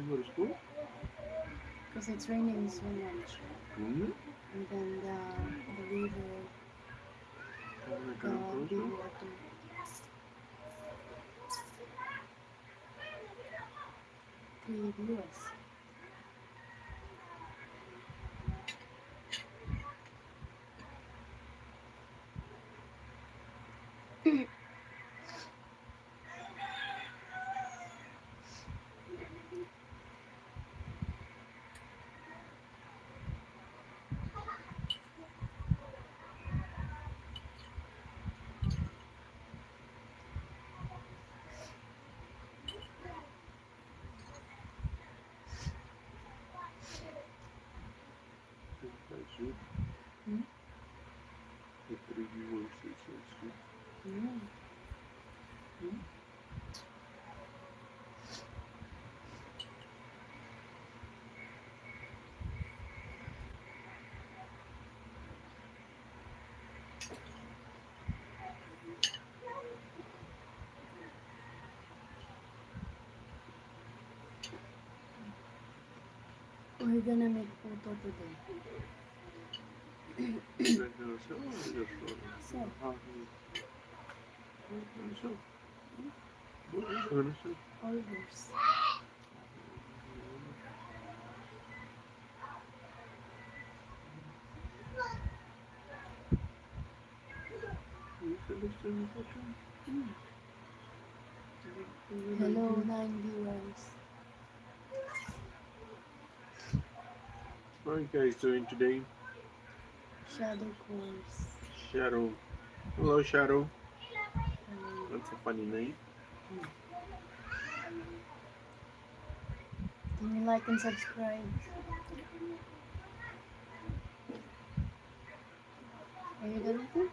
Go to school? Because it's raining so much. Mm-hmm. And then the river, the big water. The viewers. Hmm? The 3 viewers is soup. Mm. We're gonna make photo today. All yours. Hello, 9 viewers. What are you guys doing today? Shadow course. Shadow. Hello, Shadow. That's a funny name. Can you like and subscribe? Are you done with it?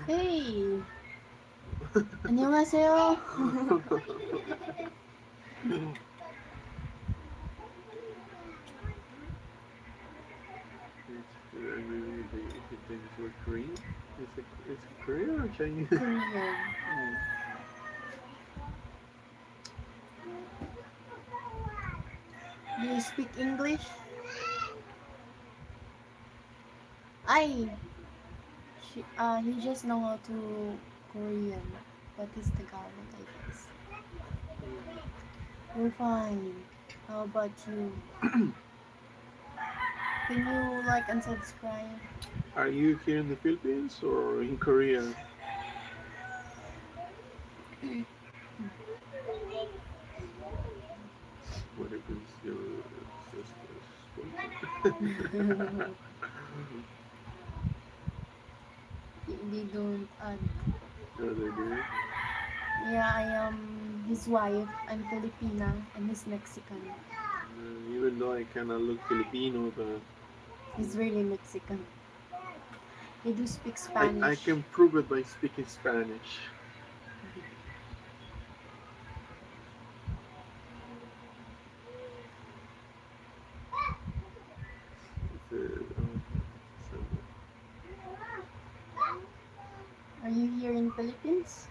Hey! 안녕하세요. Things were Korean. Is it Korean or Chinese? Korean. Do you speak English? He just know how to Korean, but he's Tagalog, I guess. We're fine. How about you? Can you like and subscribe? Are you here in the Philippines or in Korea? What if it's your sister's They don't add. No, they do. Yeah, I am his wife. I'm Filipina and he's Mexican. Even though I kind of look Filipino, but He's really Mexican. He do speak Spanish. I can prove it by speaking Spanish. Are you here in Philippines?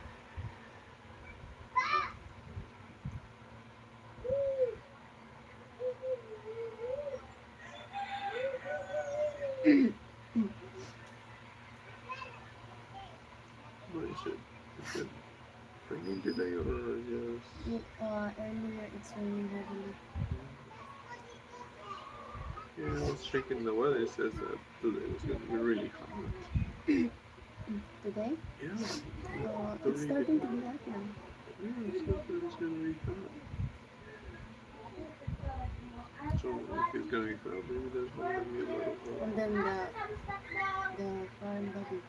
No, is it raining today or just? Earlier it's raining heavily. Yeah, I was checking the weather. It says that today was gonna be really hot. Today? Yeah, It's 30 starting to degrees. be hot now. Yeah, it says that it's gonna be hot. So if it's gonna be hot, maybe there's not gonna be a lot of. And then the foreign body.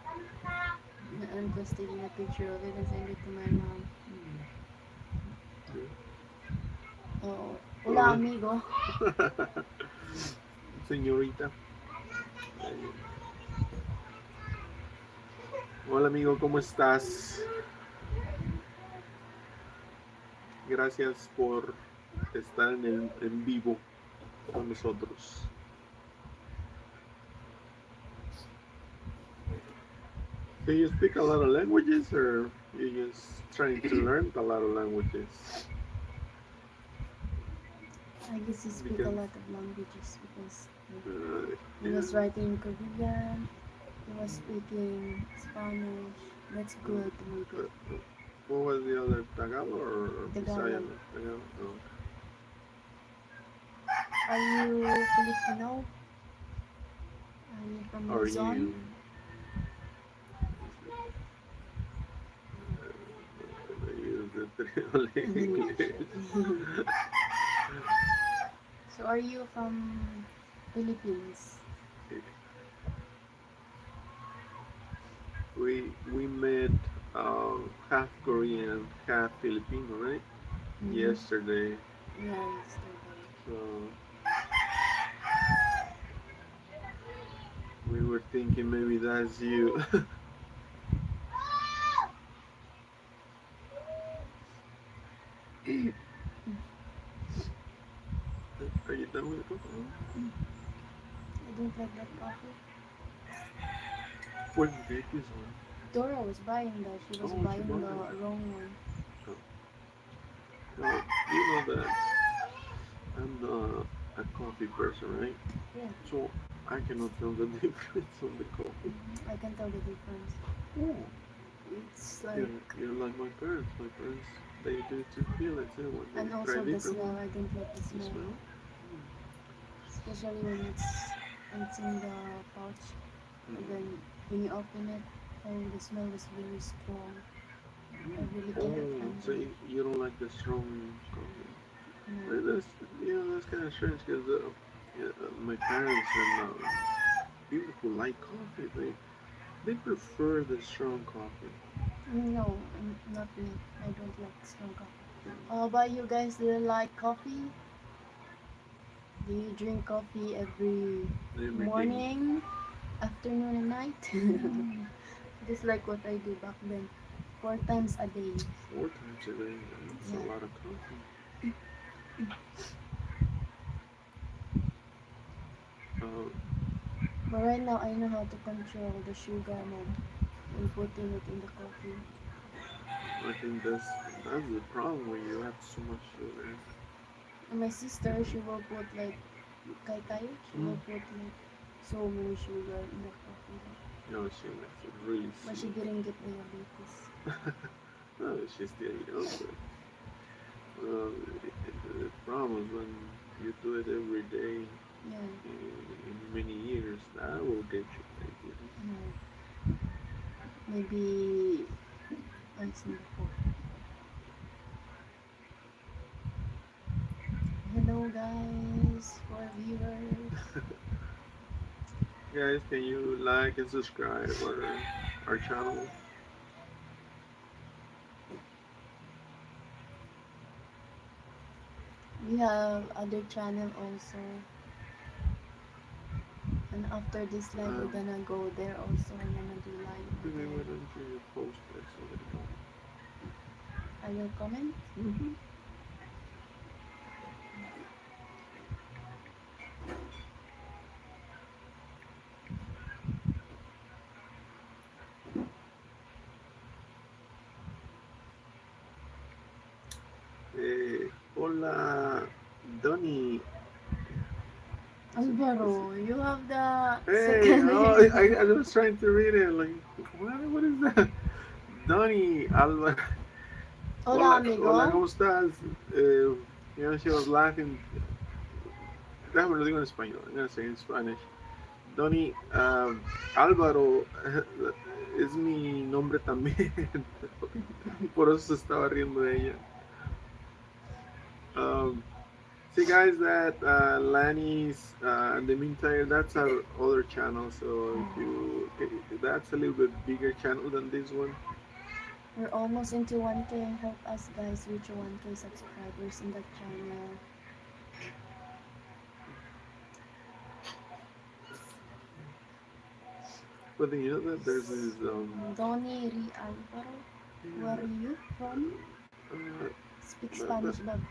I'm just taking a picture of it and send it to my mom. Yeah. Oh, hola amigo. Señorita. Hola amigo, ¿cómo estás? Gracias por estar en vivo con nosotros. Can you speak a lot of languages or you just trying to learn a lot of languages? I guess you speak a lot of languages because he Yeah. was writing Korean, he was speaking Spanish. That's good, really good. What was the other, Tagalog or Visayan? Tagalog. Oh. Are you Filipino? Are you from Luzon? So are you from Philippines? We met half Korean, half Filipino, right? Yesterday. Yeah, yesterday. So we were thinking maybe that's you. Are you done with the coffee? I don't like that coffee. When did this one? Dora was buying that. She was buying the wrong one. Well, you know that I'm not a coffee person, right? Yeah. So I cannot tell the difference on the coffee. I can tell the difference. Oh. It's like you're like my parents. My parents, they do to feel it too. When they and also try the different smell. ones. I don't like the smell. Especially when it's in the pouch. And then when you open it, oh, the smell is really strong. I really cannot handle So it. you don't like the strong coffee? No. That's kind of strange because my parents and people who like coffee, they prefer the strong coffee. No, not me. I don't like strong coffee. How about you guys? Do you like coffee? Do you drink coffee every morning, afternoon, and night? Just like what I do back then. 4 times a day. 4 times a day. That's a lot of coffee. But right now, I know how to control the sugar when putting it in the coffee. I think that's the problem when you have so much sugar. And my sister, she will put like kai, she will put like so many sugar in the coffee. No, she makes it really sweet. But she didn't get diabetes. No, she's still young, but the problem is when you do it every day in many years, that will get you diabetes. Maybe once in the fall. Hello guys, for viewers. Guys, can you like and subscribe our channel? We have other channel also. And after this live, we're gonna go there also. We're gonna do live. Maybe why don't you post it so they know? I will comment. Hola, Donnie. Alvaro, you have the Hey, second I was trying to read it. Like, what is that? Donnie Alba. Hola, Hola, hola, amigo. ¿cómo estás? Uh, she was laughing. Déjame lo digo en español. I'm gonna say in Spanish. Donnie, Álvaro es mi nombre también. Por eso se estaba riendo de ella. Um, See, guys, that Lanny's the meantime, that's our other channel. So if you, that's a little bit bigger channel than this one. We're almost into 1K. Help us, guys, reach 1K subscribers in that channel. But then you know that there's this Donnie Ri Alvaro. Where are you from? uh, Speak Spanish, love.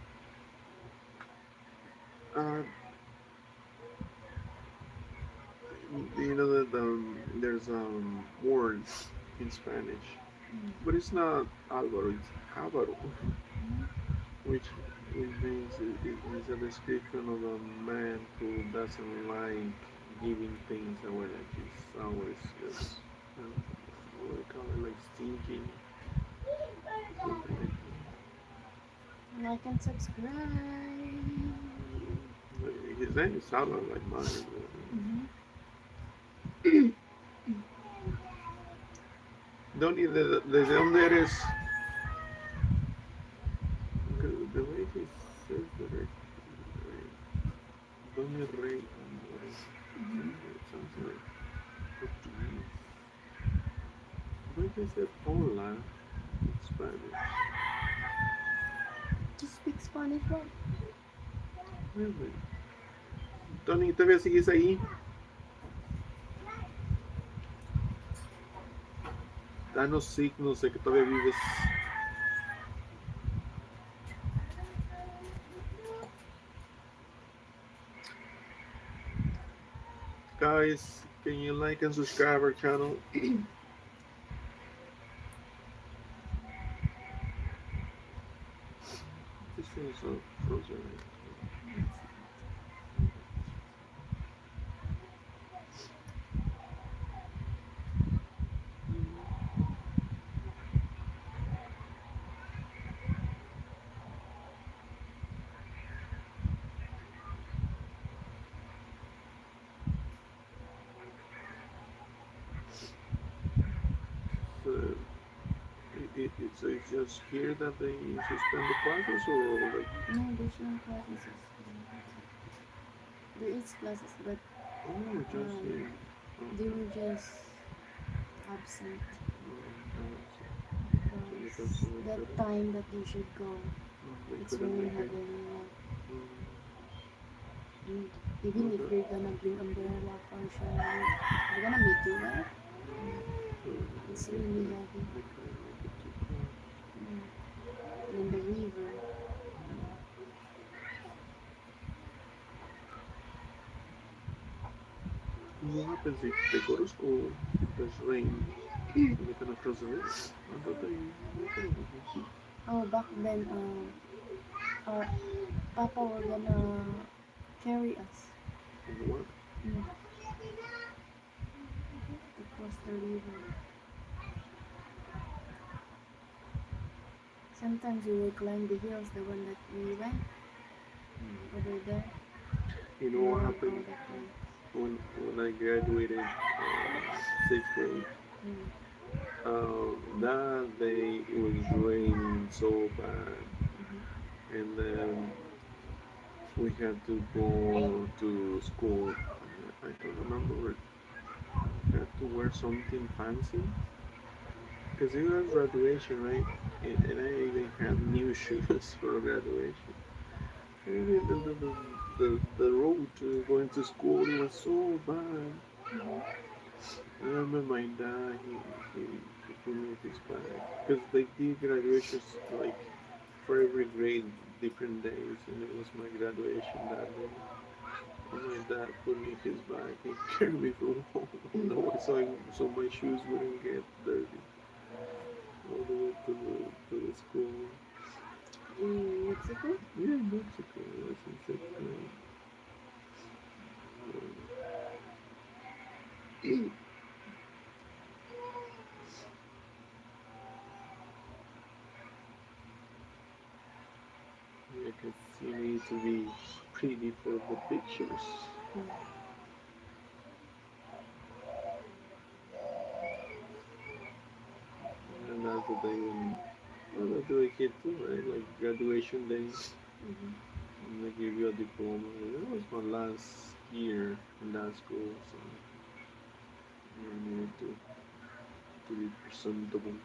uh, you know that there's words in Spanish, but it's not Alvaro, it's Javaro, which which means it is a description of a man who doesn't like giving things away. Like he's always just what do they call it, like stinking, something like Like and subscribe. that. His name is Alvaro, like mine. ¿Desde dónde eres? The way he says the right, Donde Rey Amores. Something like Portuguese. Why they said hola in Spanish? Just speak Spanish, love. Really? Tony, ¿todavía sigues ahí? Danos signos de que todavía vives. Guys, can you like and subscribe our channel? This thing is so frozen. So, so it's just here that they suspend the classes, or like? No, there's no classes. There is classes, but Just here. they were just absent Because because that time that they should go, it's raining heavily. Even if you're gonna bring umbrella for sure, you're gonna make it, right? It's really heavy. And the river. What happens if they go to school, there's rain, and they cannot cross the river? I thought they. Oh, back then, our Papa were gonna carry us On what? to cross the river. Sometimes we would climb the hills, the one that we went over there. You know what happened when I graduated sixth grade? That day it was raining so bad, and then we had to go to school. I don't remember. We had to wear something fancy because it was graduation, right? And I even had new shoes for graduation. And the road to going to school it was so bad. I remember my dad, he put me in his bag because they did graduations like for every grade, different days, and it was my graduation that day. And my dad put me in his bag and carried me from home. No, so my shoes wouldn't get dirty all the way to the school. In Mexico? Yeah, in Mexico. I was in sixth grade. because you need to be pretty for the pictures. And that's the day when, well, that's the kid too, right? Like graduation day. And they give you a diploma. That was my last year in that school, so you need to be presentable.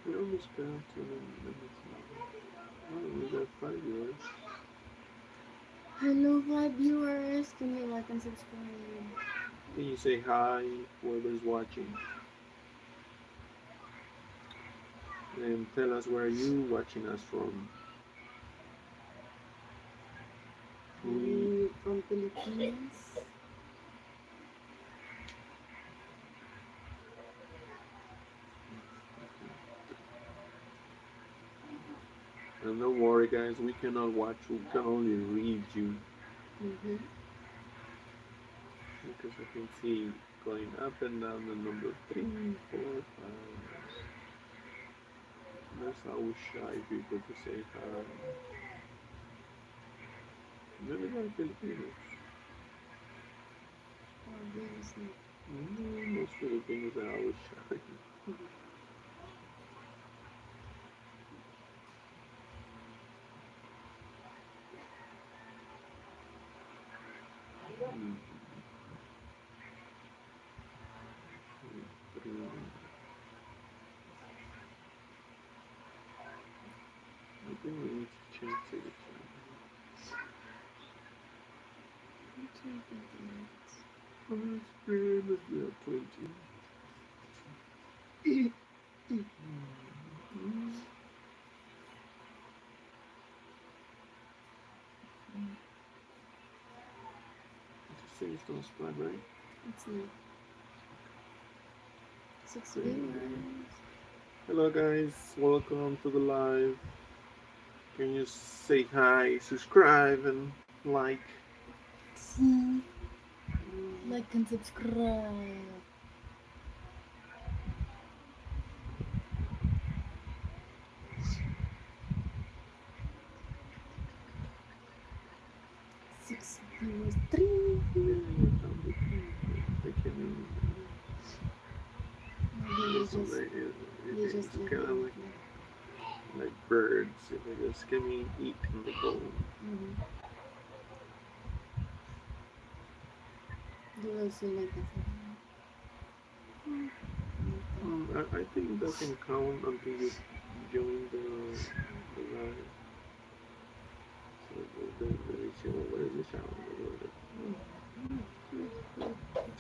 We almost got to the minutes now. Oh, we got 5 viewers. Hello, 5 viewers. Can you like and subscribe? Can you say hi, whoever's watching? And tell us where you watching us from. From Philippines. And don't worry, guys, we cannot watch, we can only read you. Because I can see going up and down the number 3, 4, 5. That's how shy people to say hi. Maybe they're Filipinos. Most Filipinos are always shy. I think we need to change to the channel. Let's be at 20. It says don't splat, right? It's not. 6 viewers. Hello guys, welcome to the live. Can you say hi, subscribe, and like? See, like and subscribe. Six viewers, 3. They just kind of like birds. They just can eat in the bowl. You also like that. I think it doesn't count until you join the live. So where is the shower?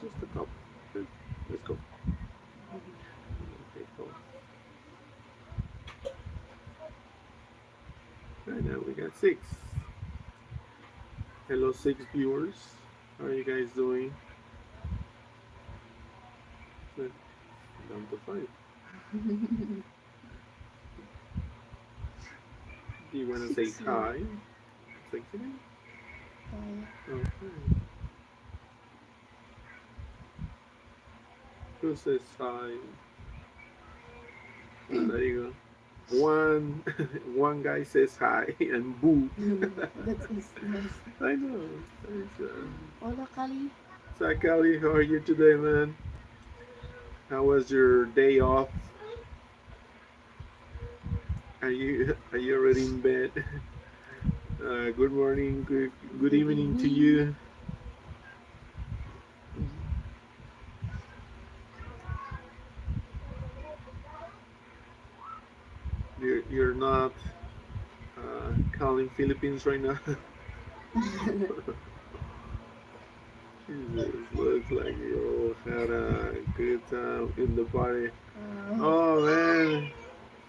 Just a couple. Let's go. Okay, go. Right now we got 6. Hello 6 viewers. How are you guys doing? Down to 5. Do you want to say hi? Say today? Hi. Okay. Who says hi? Oh, there you go. One guy says hi and boo. That's nice. I know. Hola, Kali. So, Kali, how are you today, man? How was your day off? Are you already in bed? Good morning, good evening to you. You're not calling Philippines right now. Jesus, looks like you all had a good time in the party. Oh man,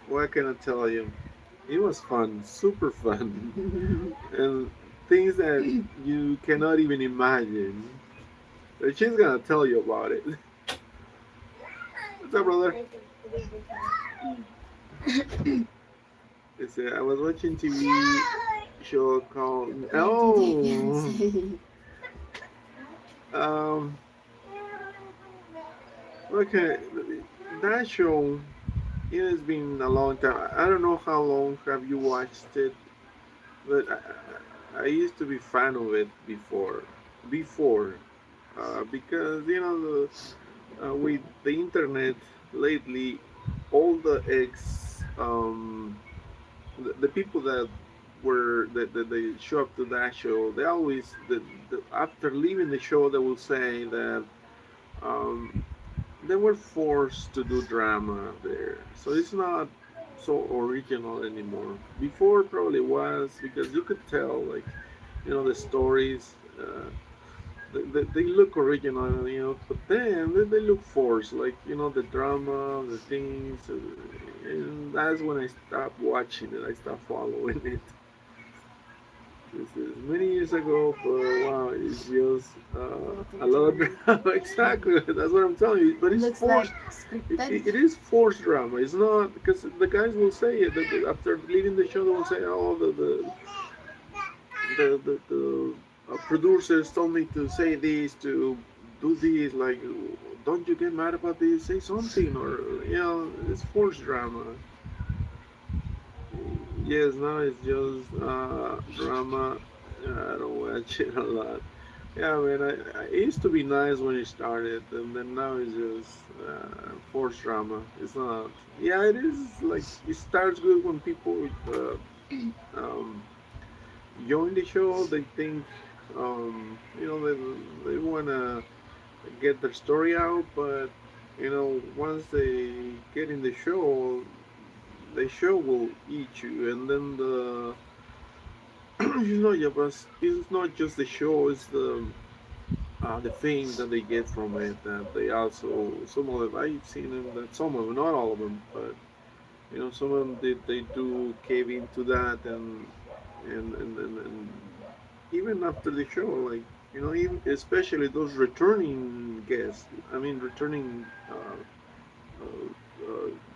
what can I tell you? It was fun, super fun, and things that you cannot even imagine. She's gonna tell you about it. What's up, brother? I was watching TV show called Um, okay, that show, it has been a long time. I don't know how long have you watched it, but I used to be fan of it before, because with the internet lately, all the the people that they show up to that show, they always after leaving the show they will say that um, they were forced to do drama there, so it's not so original anymore. Before probably was, because you could tell, like, the stories. They look original, but then they look forced, like, the drama, the things, and that's when I stopped watching it. I stopped following it. This is many years ago, but wow, it's just a lot of drama. Exactly, that's what I'm telling you. But it's Looks like forced. scripted. It is forced drama. It's not, because the guys will say it. After leaving the show, they will say, "Oh, the producers told me to say this, to do this. Like, don't you get mad about this? Say something." Or, it's forced drama. Yes, now it's just drama. I don't watch it a lot. Yeah, man, it used to be nice when it started, and then now it's just forced drama. It's not. Yeah, it is, like, it starts good when people um, join the show. They think, they want to get their story out, but once they get in the show will eat you, and then yeah, but it's not just the show; it's the fame that they get from it. That they also, some of them, I've seen them, that some of them, not all of them, but some of them, they do cave into that, and even after the show, like, even especially those returning guests. I mean, returning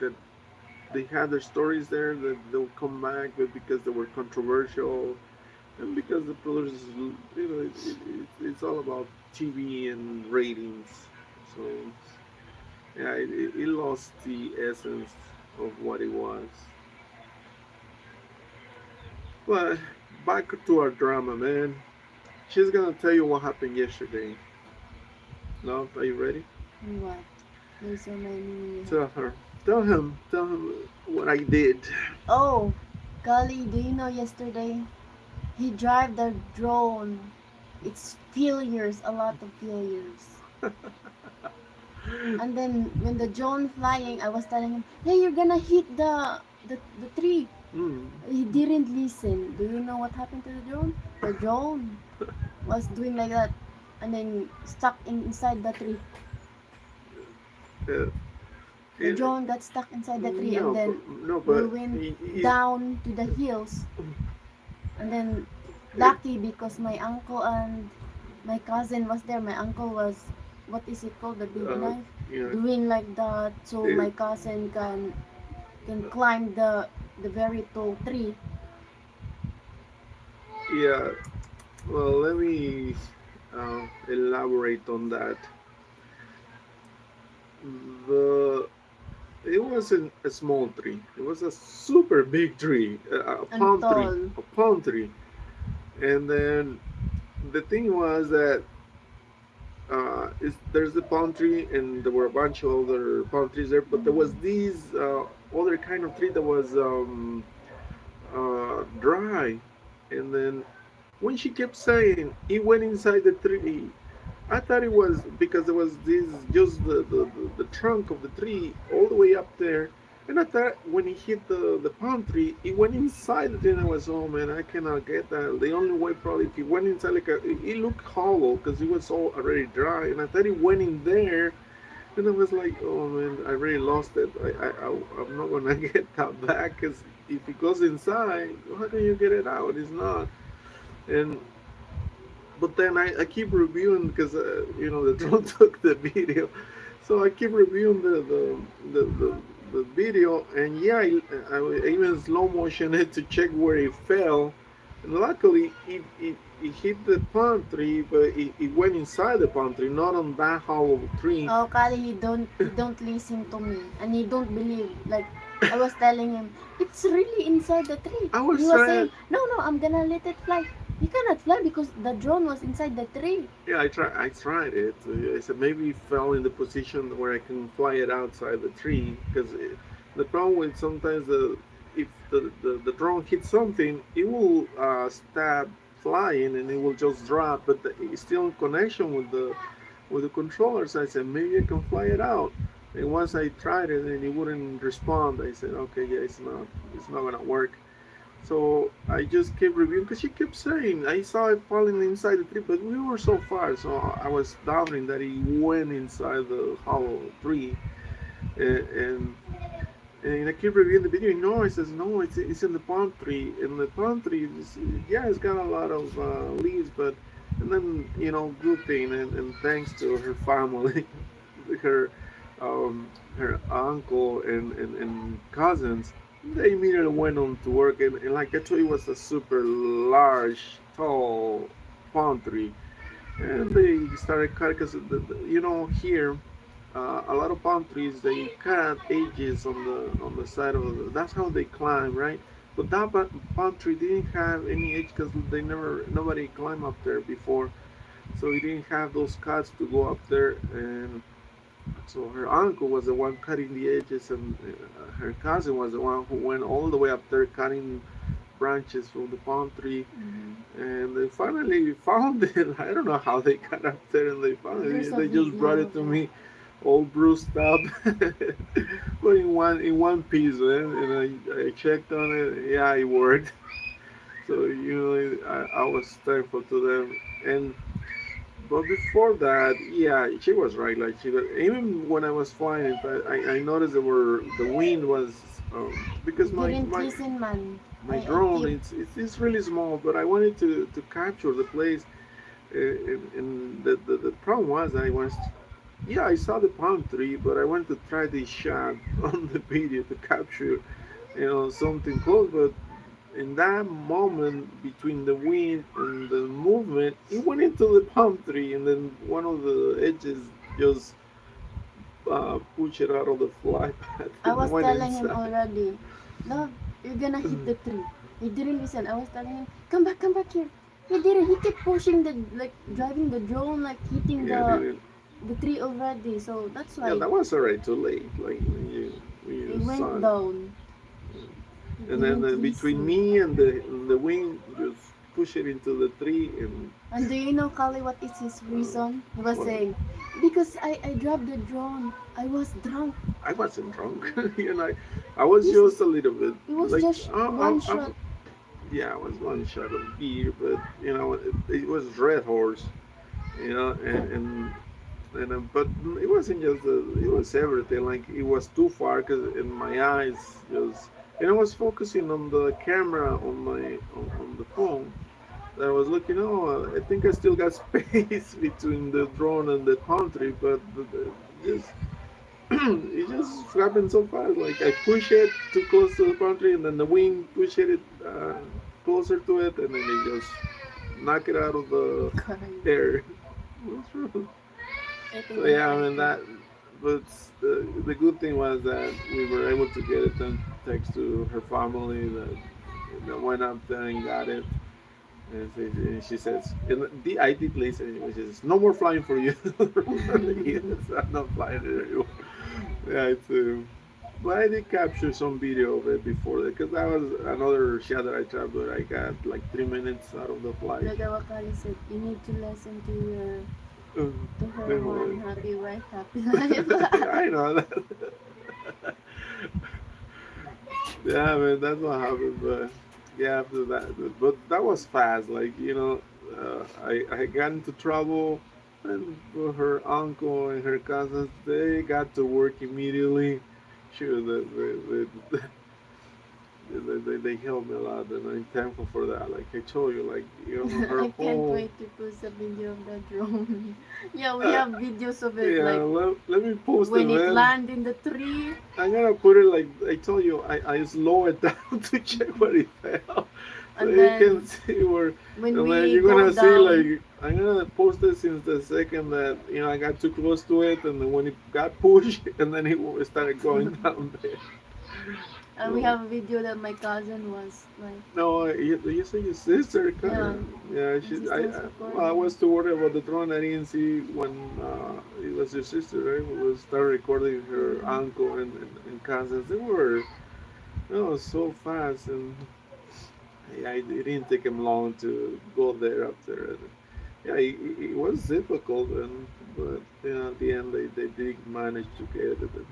that they had their stories there, that they'll come back, but because they were controversial, and because the producers, it's all about TV and ratings. So yeah, it lost the essence of what it was. But back to our drama, man. She's gonna tell you what happened yesterday. Love, are you ready? What? There's so many. Tell her. Tell him what I did. Oh, golly, do you know yesterday he drive the drone? It's failures, a lot of failures. And then when the drone flying, I was telling him, "Hey, you're gonna hit the tree." Mm. He didn't listen. Do you know what happened to the drone? The drone was doing like that, and then stuck inside the tree. Uh, The it, drone got stuck inside the tree, and no, then no, we but went down to the hills. And then lucky because my uncle and my cousin was there. My uncle was, what is it called, the big uh, knife, yeah, doing like that, so it, my cousin can climb the very tall tree. yeah. Well, let me elaborate on that. The It wasn't a small tree. It was a super big tree, And tall. a palm tree. And then the thing was that there's the palm tree, and there were a bunch of other palm trees there, but there was these other kind of tree that was dry. And then when she kept saying it went inside the tree, I thought it was because there was this, just the trunk of the tree all the way up there. And I thought when it hit the palm tree, it went inside the tree. And I was, oh man, I cannot get that. The only way probably if it went inside, like it looked hollow because it was all already dry. And I thought it went in there. And I was like, oh man, I really lost it. I'm not going to get that back, because if it goes inside, how can you get it out? It's not. And but then I keep reviewing, because the drone took the video, so I keep reviewing the video, and yeah, I even slow motion it to check where it fell, And luckily, it hit the palm tree, but it went inside the palm tree, not on that hollow tree. Oh, Kali, he don't listen to me, and he don't believe. Like I was telling him, it's really inside the tree. I He was was trying. saying, no, no, I'm gonna let it fly. You cannot fly because the drone was inside the tree. Yeah, I tried it. I said maybe it fell in the position where I can fly it outside the tree. Because the problem with sometimes if the drone hits something, it will stab flying and it will just drop. But it's still in connection with the controller. So I said maybe I can fly it out. And once I tried it and it wouldn't respond, I said okay, yeah, it's not gonna work. So I just kept reviewing because she kept saying I saw it falling inside the tree, but we were so far, so I was doubting that he went inside the hollow tree. And and I keep reviewing the video. No, it says no, it's in the palm tree. And the palm tree, is, yeah, it's got a lot of leaves, but and then good thing, and thanks to her family, her her uncle and cousins, they immediately went on to work, and like I told you, it was a super large, tall palm tree, and they started cutting because here a lot of palm trees they cut edges on the side of that's how they climb, right? But that palm tree didn't have any edge because nobody climbed up there before, so it didn't have those cuts to go up there. And so her uncle was the one cutting the edges, and her cousin was the one who went all the way up there cutting branches from the palm tree. Mm-hmm. And they finally found it. I don't know how they got up there, and they found There's it. a They just brought video it of to it. me, all bruised up, but in one piece, man. And I checked on it. Yeah, it worked. So I was thankful to them. And but before that, yeah, she was right. Like even when I was flying, I noticed the wind was You because didn't listen, man. my I drone keep. it's really small, but I wanted to capture the place. And the problem was yeah, I saw the palm tree, but I wanted to try this shot on the video to capture something close. But in that moment between the wind and the movement, it went into the palm tree, and then one of the edges just pushed it out of the fly path I and was went telling him inside. already, love, you're gonna hit the tree. He didn't listen. I was telling him, come back here. He didn't. He kept pushing the like driving the drone, like hitting Yeah, didn't. the tree already. So that's Yeah, why that was already too late. Like when he you saw went it. down. He And then didn't between listen. me and the wind, just push it into the tree. And And do you know, Kali, what is his uh, reason? He was well, saying, because I dropped the drone. I was drunk. I wasn't drunk. I was Yes, just a little bit it was like just one shot. yeah, I was one shot of beer, but it was Red Horse, and but it wasn't just it was everything. Like it was too far because in my eyes just, and I was focusing on the camera on the phone. I was looking. Oh, I think I still got space between the drone and the country, but just it just happened so fast. Like I push it too close to the country, and then the wind push it closer to it, and then it just knock it out of the air. What's wrong? I think So I yeah, I mean ate it. that. But the good thing was that we were able to get it and text to her family that went up there and got it. And she says, I did listen. She says, no more flying for you. Yes, I'm not flying it anymore. Yeah, but I did capture some video of it before that because that was another shot that I tried, but I got like 3 minutes out of the flight. Like what Kali said, you need to listen Uh, to her one Memory. happy wife, happy life. I know that. Yeah, man, that's what happened. But yeah, after that, but that was fast. Like I got into trouble, and her uncle and her cousins they got to work immediately. Sure, they helped me a lot, and I'm thankful for that. Like I told you, like her I can't whole. wait to post a video of the drone. Yeah, we have videos of it, Yeah, like let me post it, when it man. land in the tree. I'm gonna put it like I told you. I slow it down to check what it fell. So And you can then see where, when and then we you're go gonna see down, like I'm gonna post it since the second that I got too close to it, and then when it got pushed, and then it started going down there. and we So have a video that my cousin was like, no, you say your sister, kind yeah, of. Yeah, my she. sister was Well, I was recording. too worried about the drone. I didn't see when it was your sister, right? Who was started recording her Mm. uncle and cousins. They were, so fast, and yeah, it didn't take him long to go there up there. And, yeah, it was difficult, but at the end they did manage to get it. And,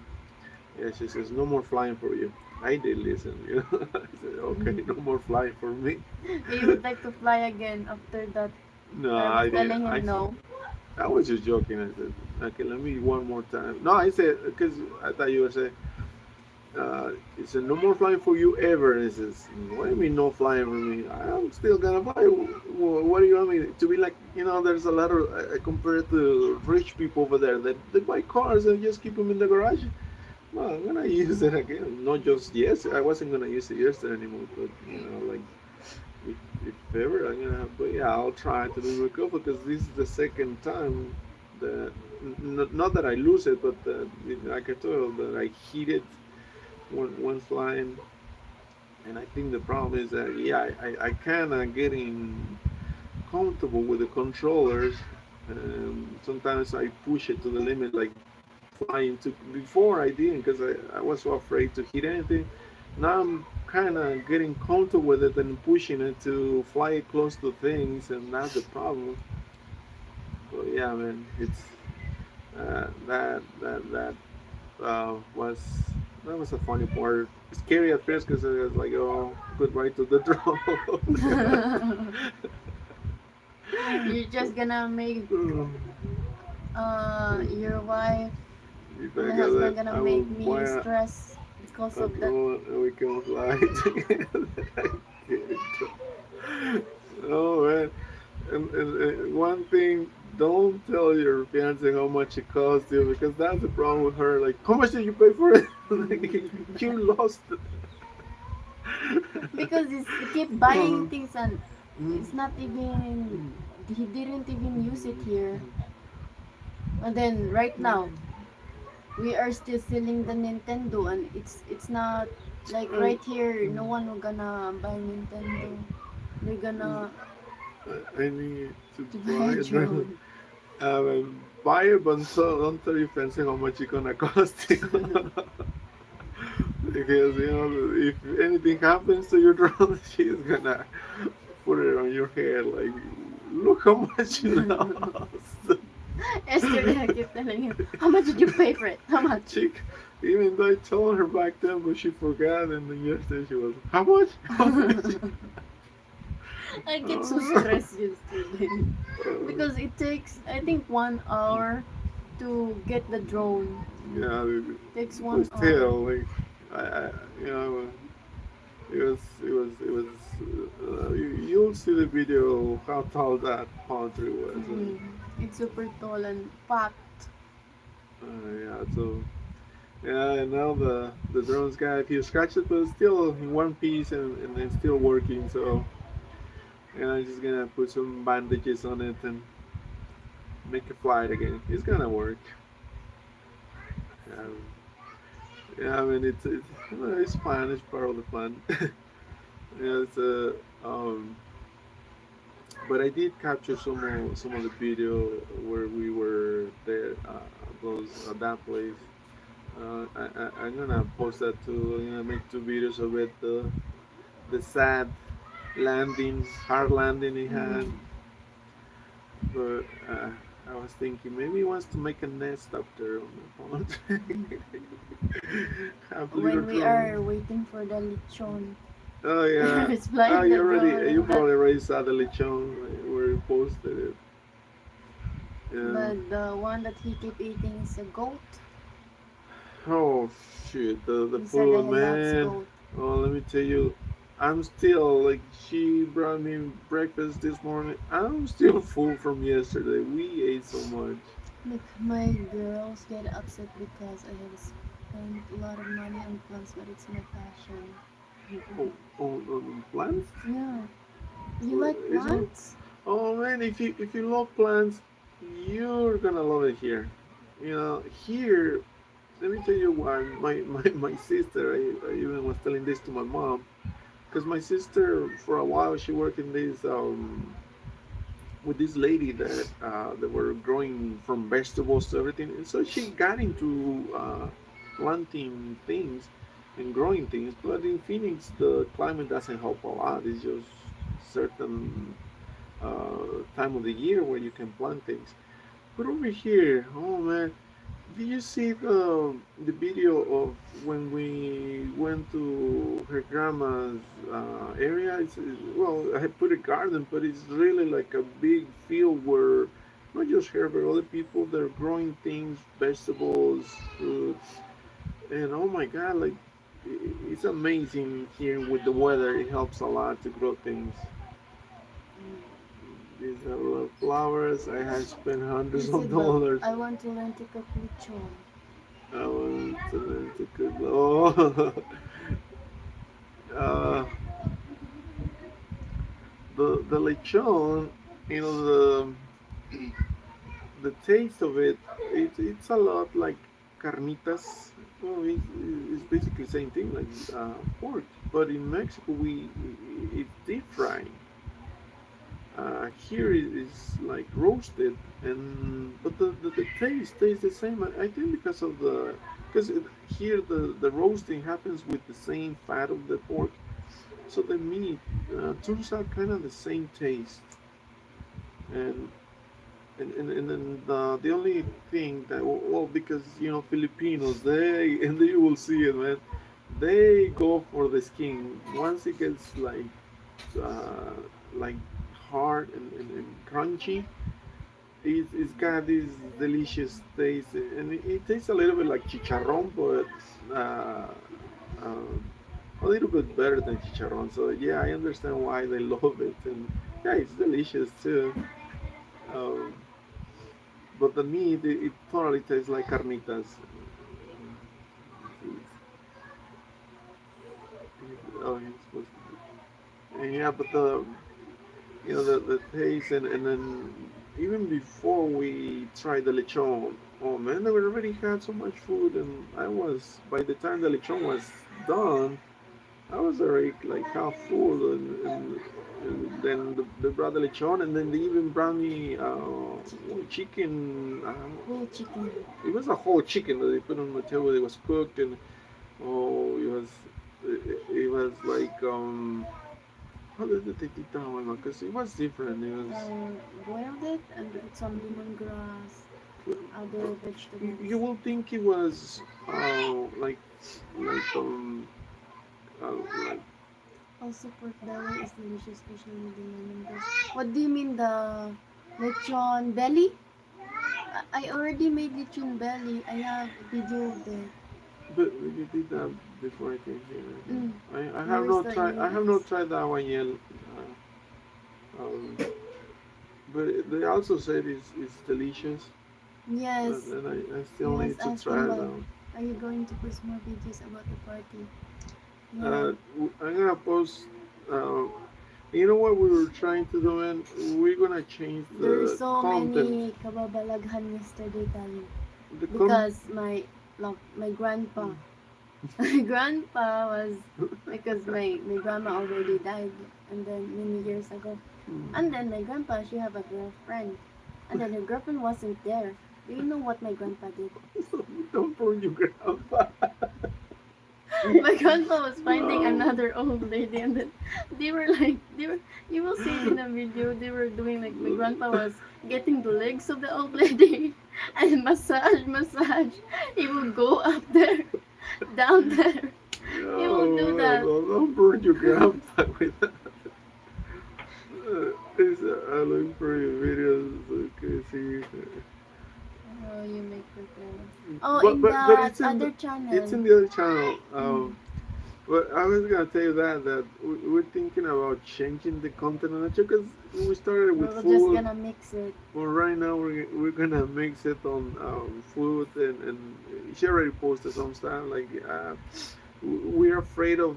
yeah, she says no more flying for you. I did listen. I said okay, no more flying for me. He would like to fly again after that. No, I was I didn't. telling him no. I was just joking. I said, okay, let me one more time. No, I said because I thought you were saying. He said, no more flying for you ever. And he says, what do you mean no flying for me? I'm still gonna fly. What do you want me to be like? There's a lot of compared to rich people over there that they buy cars and just keep them in the garage. Well, I'm gonna use it again. Not just yes. I wasn't gonna use it yesterday anymore, but like if ever I'm gonna have. But yeah, I'll try to be more careful because this is the second time that not that I lose it, but like I told that I hit it one flying. And I think the problem is that yeah, I kind of getting comfortable with the controllers. Sometimes I push it to the limit, like flying to before I didn't because I was so afraid to hit anything. Now I'm kind of getting comfortable with it and pushing it to fly close to things, and that's the problem. So yeah, man, it's that was that was a funny part. Scary at first because it was like, oh, goodbye to the drone. You're just gonna make your wife If and I the get that, husband gonna I will make buy me stress because a of that. drone and we can fly together. I get it. Oh man, and one thing, don't tell your fiance how much it cost you because that's the problem with her. Like, how much did you pay for it? You lost it. Because he keep buying Uh, things and mm, it's not even, he didn't even use it here. And then right now we are still selling the Nintendo and it's not like I, right here no one will gonna buy Nintendo. They're gonna I need to to buy buy a a drone. drone. Buy it, but don't tell your fiance how much it's gonna cost you. Because if anything happens to your drone, she's gonna put it on your head like, look how much you lost. Yesterday I kept telling him, how much did you pay for it? How much? Chick, even though I told her back then, but she forgot, and then yesterday she was, how much? How much? I get so Uh, stressed yesterday because it takes I think 1 hour to get the drone. yeah, Takes but 1 hour. still, like, I it was. You'll see the video how tall that palm tree was. It's super tall and packed. Yeah, so yeah, and now the drone's got a few scratches, but it's still in one piece and it's still working. So and I'm just gonna put some bandages on it and make it fly again. It's gonna work. Um, yeah, I mean it's fun. It's part of the fun. Yeah, but I did capture some of the video where we were there, those that place. I'm gonna post that too. I'm gonna make two videos of it. The sad landing, hard landing he had. Mm. But I was thinking maybe he wants to make a nest up there on the pond. Have little When we drone. are waiting for the lechon, Oh yeah. it's Oh, flying the drone you and that. probably already saw the lechon where you posted it. Yeah. But the one that he keep eating is a goat. Oh shit, the He said that food, he loves man. goat. Oh, let me tell you, I'm still like she brought me breakfast this morning. I'm still full from yesterday. We ate so much. Look, my girls get upset because I have spent a lot of money on plants, but it's my passion. on plants. Yeah. You Well, like it's not. plants? Oh man, if you love plants, you're gonna love it here. Here. Let me tell you why. My sister. I even was telling this to my mom because my sister for a while she worked in this with this lady that they were growing from vegetables to everything, and so she got into planting things and growing things. But in Phoenix, the climate doesn't help a lot. It's just certain time of the year where you can plant things. But over here, oh man, did you see the video of when we went to her grandma's area? Well, I put a garden, but it's really like a big field where not just her, but other people they're growing things, vegetables, fruits, and oh my God, like it's amazing here with the weather. It helps a lot to grow things. These are little flowers. I have spent You hundreds of said, but dollars. I want to learn to cook lechon. I want to learn to cook. Oh, uh, the lechon, you know the taste of it. It's a lot like carnitas. Well, it's basically the same thing like pork, but in Mexico it's deep frying. Here it is like roasted, and but the taste tastes the same. I think because of the because here the roasting happens with the same fat of the pork, so the meat turns out kind of the same taste. And and then the only thing that well because Filipinos and you will see it, man, they go for the skin once it gets uh, like hard and crunchy. It's got this delicious taste, and it tastes a little bit like chicharrón, but uh, a little bit better than chicharrón. So yeah, I understand why they love it, and yeah, it's delicious too. Um, but the meat, it totally tastes like carnitas. Oh, you're supposed to. And yeah, but the taste and then even before we tried the lechon, oh man, we already had so much food, and I was by the time the lechon was done, I was already like half full, and then they brought the lechon, and then they even brought me chicken. Whole chicken. It was a whole chicken that they put on the table. It was cooked, and oh, it was like how did they take that one? Because it was different. It was. Boiled it and put some lemongrass, other You vegetables. will think it was like uh, like Also, pork belly is delicious, especially with the lemongrass. What do you mean the lechon belly? I already made lechon belly. I have video of that. but you did that before I came here. Mm. I have Where's not the tried. I have not ingredients? tried that one yet. Um, but they also said it's delicious, Yes, and I he still was need to try asking it like, out. are you going to post more videos about the party? Yeah. Uh, I'm gonna post. Uh, you know what we were trying to do, and we're gonna change There's the so content. many kababalaghan yesterday, Tali. The con. Because my grandpa, my grandpa was, because my grandma already died, and then many years ago. And then my grandpa, she have a girlfriend. And then her girlfriend wasn't there. Do you know what my grandpa did? Don't burn your grandpa. My grandpa was finding No. another old lady, and then they were you will see it in a video, they were doing like my grandpa was getting the legs of the old lady and massage. He will go up there, down there. He will do No, that. no, don't burn your grandpa with that. I'm looking for your videos. Okay, see. Oh, you make it there. Oh, But in but but that other it's channel. in the other channel. Mm. But I was gonna tell you that we're thinking about changing the content on it because we started with We're just food. gonna mix it. Well, right now we're gonna mix it on food and she already posted some stuff like we're afraid of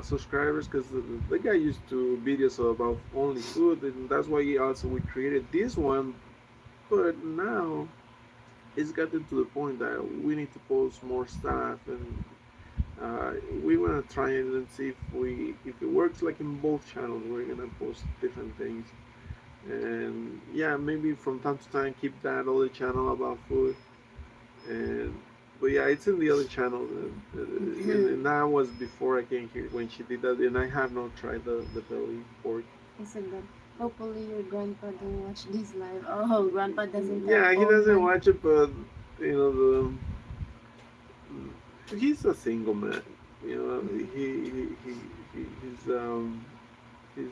subscribers because the guy used to videos about only food, and that's why also we created this one. But now it's gotten to the point that we need to post more stuff, and we want to try it and see if it works like in both channels. We're gonna post different things, and yeah, maybe from time to time keep that other channel about food. And but yeah, it's in the other channel, and that was before I came here when she did that, and I have not tried the belly pork. Isn't that? Hopefully your grandpa don't watch this live. Oh, grandpa doesn't have Yeah, he own doesn't money. watch it, but you know he's a single man. You know, he's his,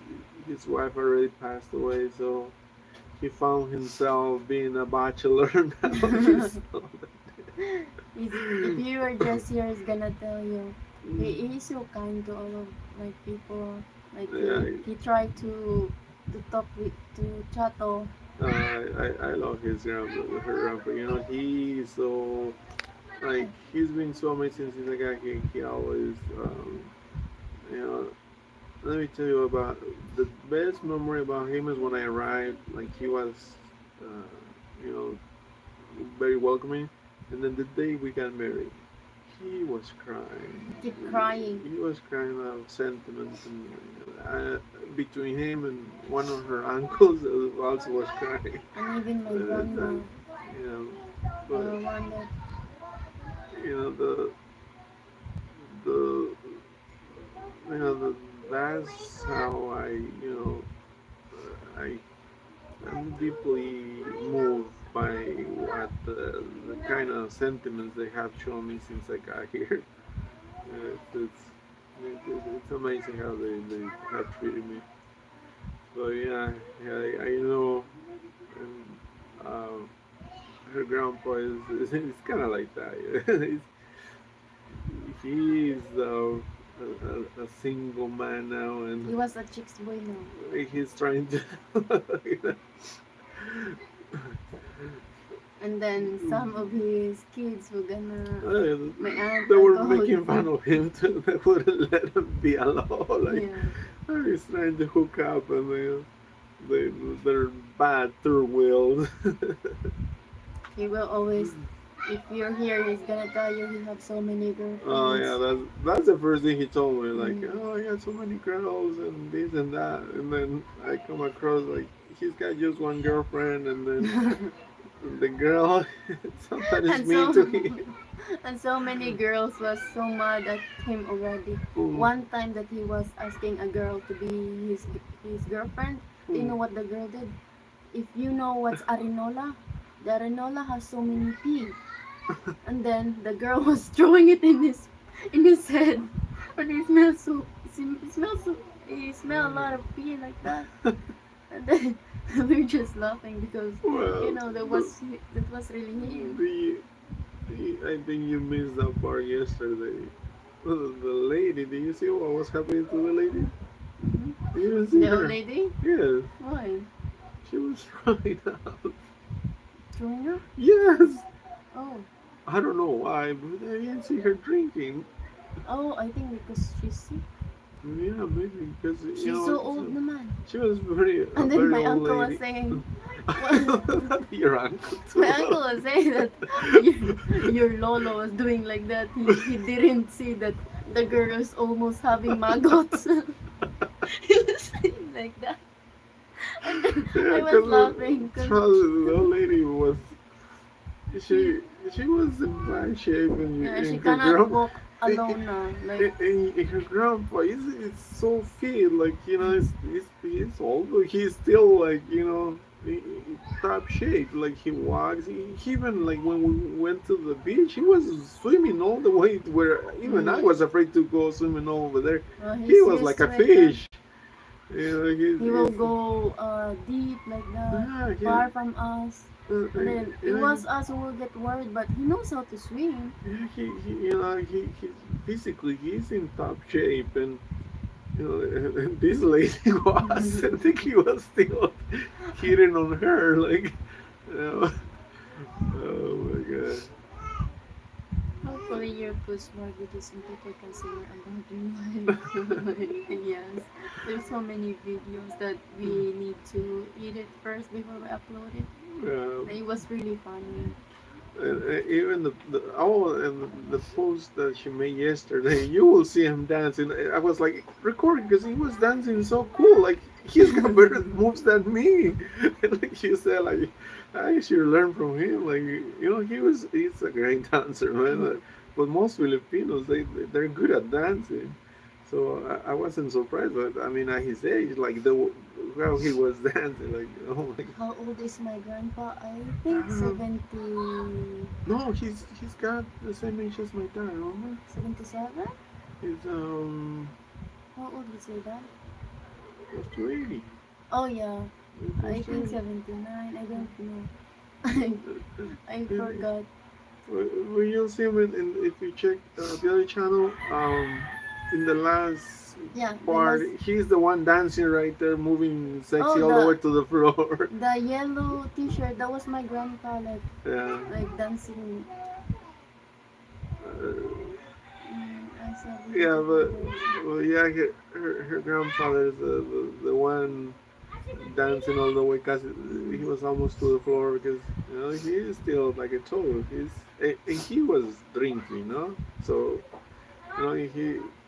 his wife already passed away, so he found himself being a bachelor now. If you were just here, he's gonna tell you. He's so kind to all of like people. Like Yeah, he tried to talk with to Chato. I love his grandpa, her grandpa. You know, he's so like he's been so amazing since I got here. He always, you know, let me tell you about the best memory about him is when I arrived. Like he was, you know, very welcoming, and then the day we got married, he was crying. Keep crying. He was crying out of sentiments, and between him and one of her uncles also was crying. And even my grandma. You know, The but one that you know the you know that's how I I am deeply moved by what the kind of sentiments they have shown me since I got here. It's amazing how they have treated me. So yeah, I know, and her grandpa is it's kind of like that. He's a single man now, he and was a chick's boy now. he's trying to. And then some of his kids were gonna my aunt They were alcoholic. making fun of him too. They wouldn't let him be alone. Like Yeah. he's trying to hook up, and they're bad third wheels. He will always if you're here he's gonna tell you he have so many Oh girlfriends. yeah, that's the first thing he told me. Like, Mm. oh, I got so many girls and this and that, and then I come across like he's got just one girlfriend, and then the girl sometimes and mean to him. and so many girls was so mad at him already. Mm. One time that he was asking a girl to be his girlfriend, do you know what the girl did? If you know what's arenola, the arenola has so many pee. And then the girl was throwing it in his head, and he smelled a lot of pee like that. And then we're just laughing because Well, that was really him. I think you missed that part yesterday. The lady, did you see what was happening to the lady? Mm-hmm. Did you see The her? old lady? Yes, Why? she was trying out. Throwing up? Yes, Oh. I don't know why, but I didn't see her drinking. Oh, I think because she's sick. Yeah, maybe because She's you know so old naman. she was a And then very my old uncle was lady. saying, Your uncle too. my uncle was saying that your lolo was doing like that. He didn't see that the girl is almost having maggots. He was saying like that. And then Yeah, I was laughing because the old lady was she was in bad shape, she and her cannot walk alone now. Like, and her grandpa is so fit, like he's old, but he's still like top shape. Like he walks. He even like when we went to the beach, he was swimming all the way to where even I was afraid to go swimming over there. He he's was used like to a it. fish. He will go deep like that, far from us. And then it was us who will get worried, but he knows how to swim. Yeah, he physically he's in top shape, and and this lady was. I think he was still hitting on her, like, oh my god. Hopefully you post more videos in Twitter kasi we're about to yes. There's so many videos that we need to edit first before we upload it. It was really funny. Even the post that she made yesterday, you will see him dancing. I was like recording because he was dancing so cool. Like he's got better moves than me. Like she said, like I should learn from him. Like he's a great dancer, man. But most Filipinos they're good at dancing. So I wasn't surprised, but I mean at his age, like the how he was dancing, like oh my. How old is my grandpa? I think 70. No, he's got the same age as my dad, remember? 77? He's How old is your dad? close to 80. Oh yeah, I think 79. I don't know. I forgot. When you'll see him if you check the other channel, in the last part, he's the one dancing right there, moving sexy all the way to the floor. The yellow T-shirt, that was my grandpa, like dancing. Yeah, but well, yeah, her grandfather is the one dancing all the way because he was almost to the floor because he is still like I told you and he was drinking, so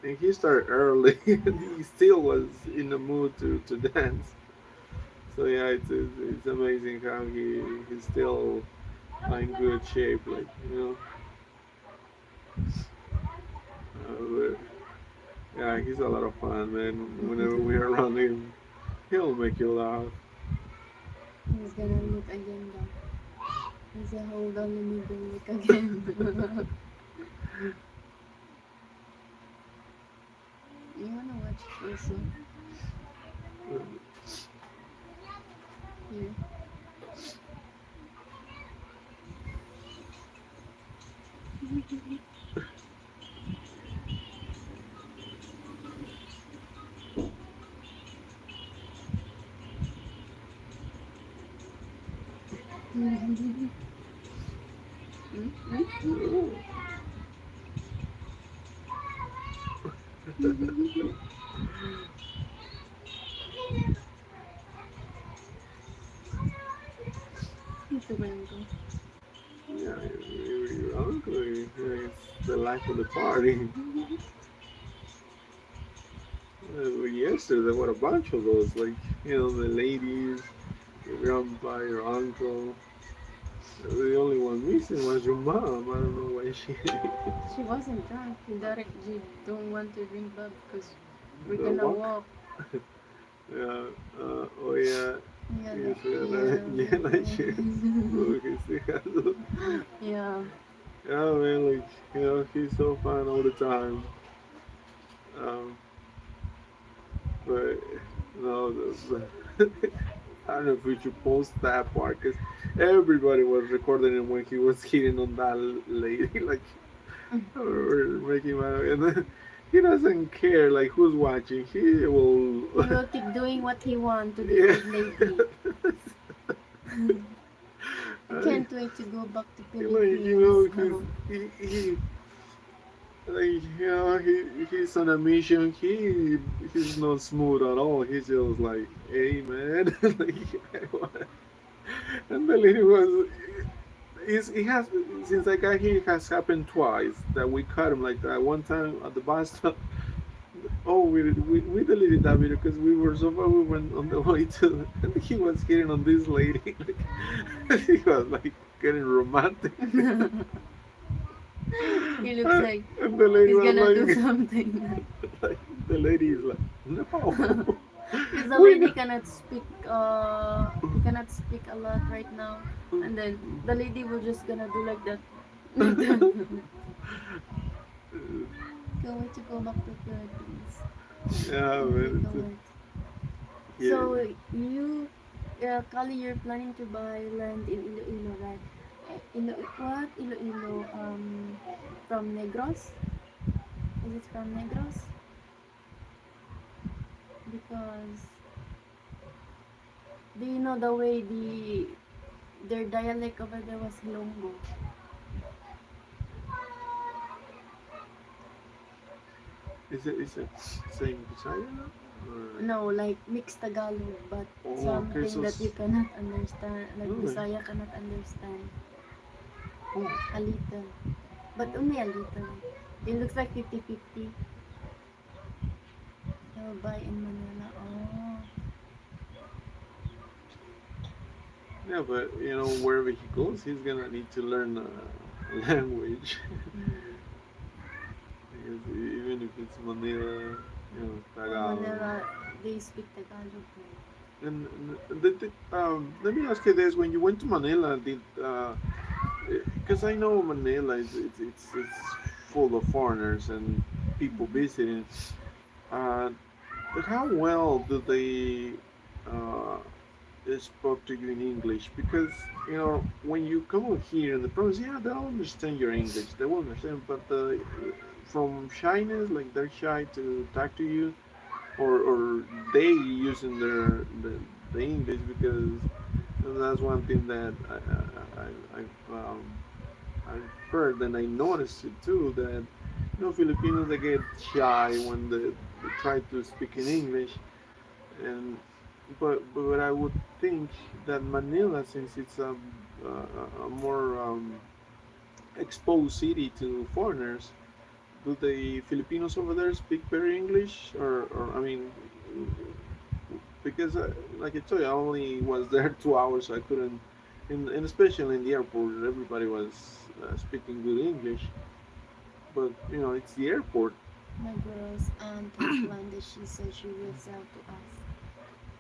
he started early and he still was in the mood to dance. So yeah, it's amazing how he's still in good shape, like but, yeah, he's a lot of fun, man. Whenever we're around him, he'll make you laugh. He's gonna look again though. He said, hold on, let me go look again. You wanna watch also? Here. Yeah, your uncle is the life of the party. Yesterday there were a bunch of those, like the ladies, your grandpa, your uncle. The only one missing was your mom. I don't know why she. She wasn't drunk. She don't want to drink blood because we're gonna walk. Yeah. Oh yeah. Yeah. Yeah, man. Like he's so fun all the time. But I don't know if we should post that part because everybody was recording him when he was hitting on that lady, like or making my and then he doesn't care like who's watching. He will keep doing what he wants to do with lady. I can't wait to go back to Philippines. He's on a mission. He's not smooth at all. He's just like, hey man, and the lady was. He has since I got here. It has happened twice that we cut him like that. One time at the bus stop. Oh, we deleted that video because we were so far. We went on the way to, and he was hitting on this lady. He was like getting romantic. He looks like and the lady he's was gonna like, do something. Like, the lady is like, no. Because the lady cannot speak. He cannot speak a lot right now, and then the lady will just gonna do like that. Can't wait to go back to Philippines. Yeah, man. So you, Kali, you're planning to buy land in Iloilo, right? Iloilo? From Negros? Is it from Negros? Because do you know the way their dialect over there was Ilonggo? Is it same Bisaya now? Or No, like mixed Tagalog, but oh, okay, something so that you cannot understand, like really? Bisaya cannot understand. Oh, A little, but oh. only a little. It looks like 50-50. He'll buy in Manila. Oh. Yeah, but wherever he goes, he's gonna need to learn a language. Mm. Because even if it's Manila, Oh, Tagalog. Manila, they speak Tagalog. And let me ask you this: when you went to Manila, did because I know Manila it's full of foreigners and people Mm-hmm. visiting. Uh, but how well do they uh, spoke to you in English? Because when you come out here in the province, yeah, they'll understand your English. They will understand, but from shyness, like they're shy to talk to you, or they using the English because that's one thing that I've heard and I noticed it too that Filipinos they get shy when they try to speak in English and but I would think that Manila since it's a more exposed city to foreigners do the Filipinos over there speak better English or I mean because like I told you I only was there 2 hours so I couldn't and especially in the airport everybody was speaking good English but it's the airport. My girl's aunt has one that she said she will sell to us.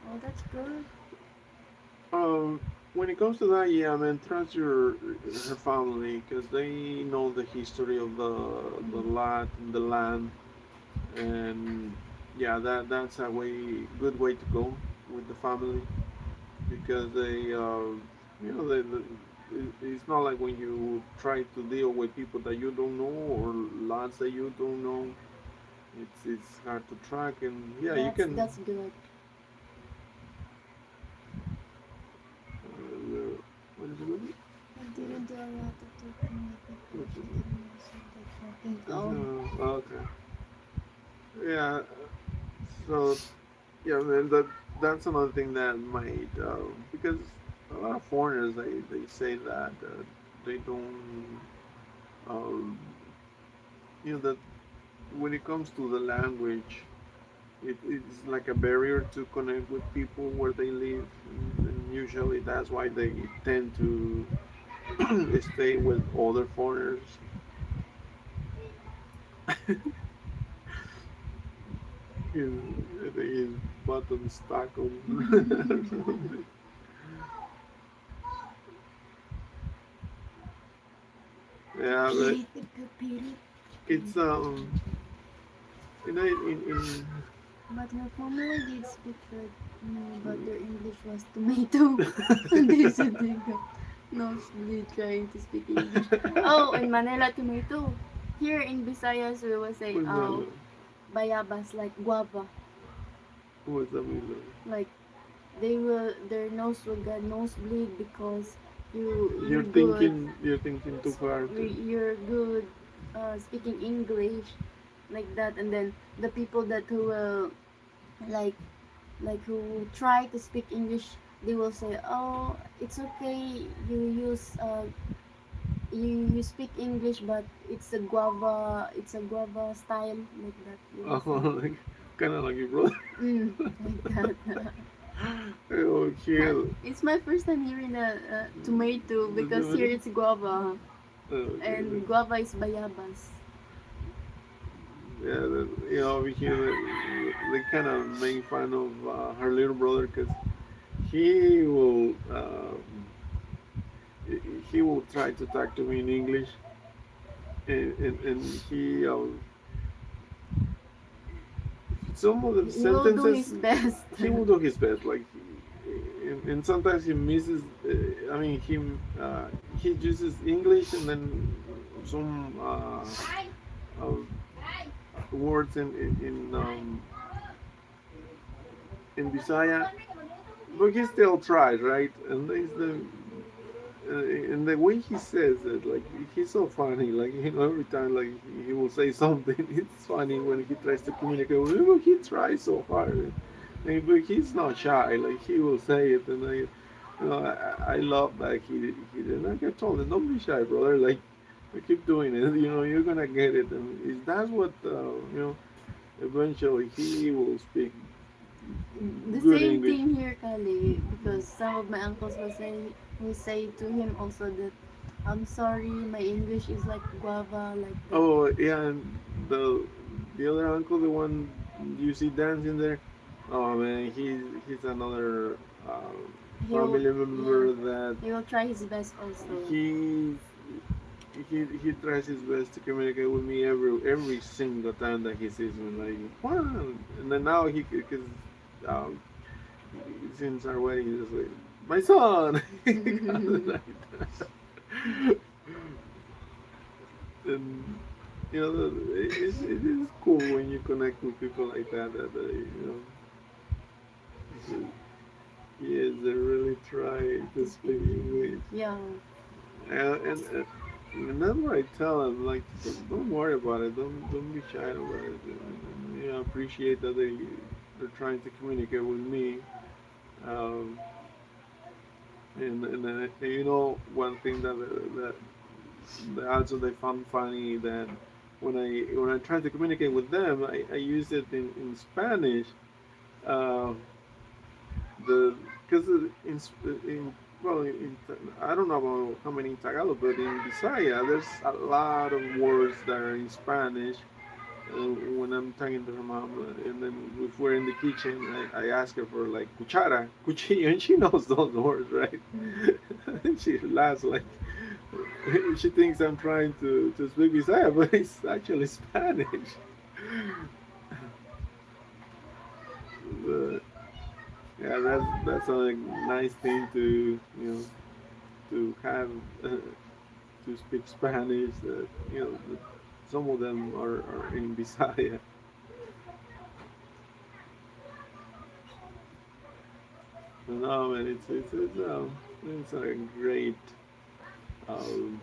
Oh, that's good. um when it comes to that yeah man trust her family because they know the history of the Mm. lot and the land and yeah that's a good way to go with the family because it's not like when you try to deal with people that you don't know or lots that you don't know. It's hard to track, and yeah, you can. That's good. What is it? Movie? I didn't do a lot of talking because she didn't also like talking. Oh, Okay. Yeah. So yeah, man. That's another thing that might because a lot of foreigners they say that they don't um, that when it comes to the language, it's like a barrier to connect with people where they live, and usually that's why they tend to stay with other foreigners. his, I think his button stuck on. Yeah, but repeat it, repeat it. it's in But her family did speak with me, but their English was tomato. And they said they got nosebleed trying to speak English. Oh, in Manila, tomato. Here in Visayas, we will say, what's oh, that? bayabas, like guava. What's that mean? Like, their nose will get nosebleed because You're thinking you're thinking too far. you're good speaking English like that, and then the people that who will like who try to speak English, they will say, "Oh, it's okay. You speak English, but it's a guava style like that." They will say, Oh, like, kind of like your brother. like that. Oh, chill. It's my first time hearing a tomato because here it's guava Okay. and guava is bayabas. Yeah, over here they kind of make fun of her little brother because he will he will try to talk to me in English, and some of the He will do sentences his best. he will do his best. Like, and sometimes he misses. I mean, he uses English and then some uh, words in Bisaya, but he still tries, right? And he's the and the way he says it, like he's so funny. Like every time like he will say something, it's funny when he tries to communicate with me. But he tries so hard, but he's not shy. Like he will say it, and I love that he did. Like I told him, don't be shy, brother. Like keep doing it. You're gonna get it, and that's what eventually he will speak The good same English. thing here, Kali, because some of my uncles will say to him also that I'm sorry, my English is like guava, like that. Oh yeah, and the other uncle, the one you see dancing there, oh man, he's another He will, family yeah, member that he will try his best also. he he tries his best to communicate with me every single time that he sees me, like Juan, and then now he because um, since our wedding, he's just like my son. And it is cool when you connect with people like that. So, yes, they really try to To speak speak English, yeah. and that's what I tell them. Like, don't worry about it. Don't be shy about it. Appreciate that they're trying to communicate with me. Um, and then one thing that also they found funny that when I try to communicate with them, I use it in Spanish. Uh, the because in well in, I don't know about how many in Tagalog, but in Bisaya there's a lot of words that are in Spanish. When I'm talking to her mom, and then if we're in the kitchen, I ask her for like cuchara, cuchillo, and she knows those words, right? And she laughs like she thinks I'm trying to speak Bisaya, but it's actually Spanish. But yeah, that's a nice thing to to have to speak Spanish. Some of them are in Bisaya. No, man, it's a great um,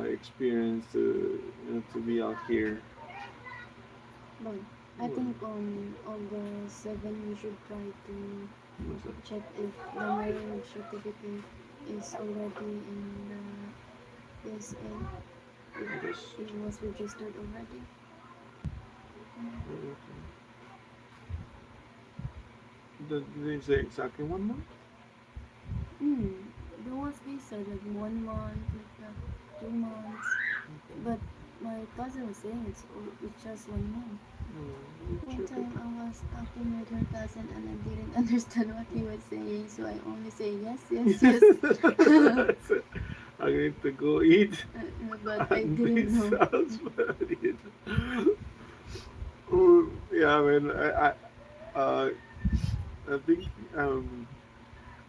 experience to be out here. But I think on August 7 we should try to check if the marriage certificate is already in the PSA, if it was registered already. Did they say exactly 1 month? Hmm. There was they said like 1 month, like that, 2 months. But my cousin was saying it's just 1 month. One Check it. time I was talking with her cousin and I didn't understand what he was saying, so I only say yes, yes, yes. I need to go eat But I and didn't be know. satisfied. Oh, yeah, man. I think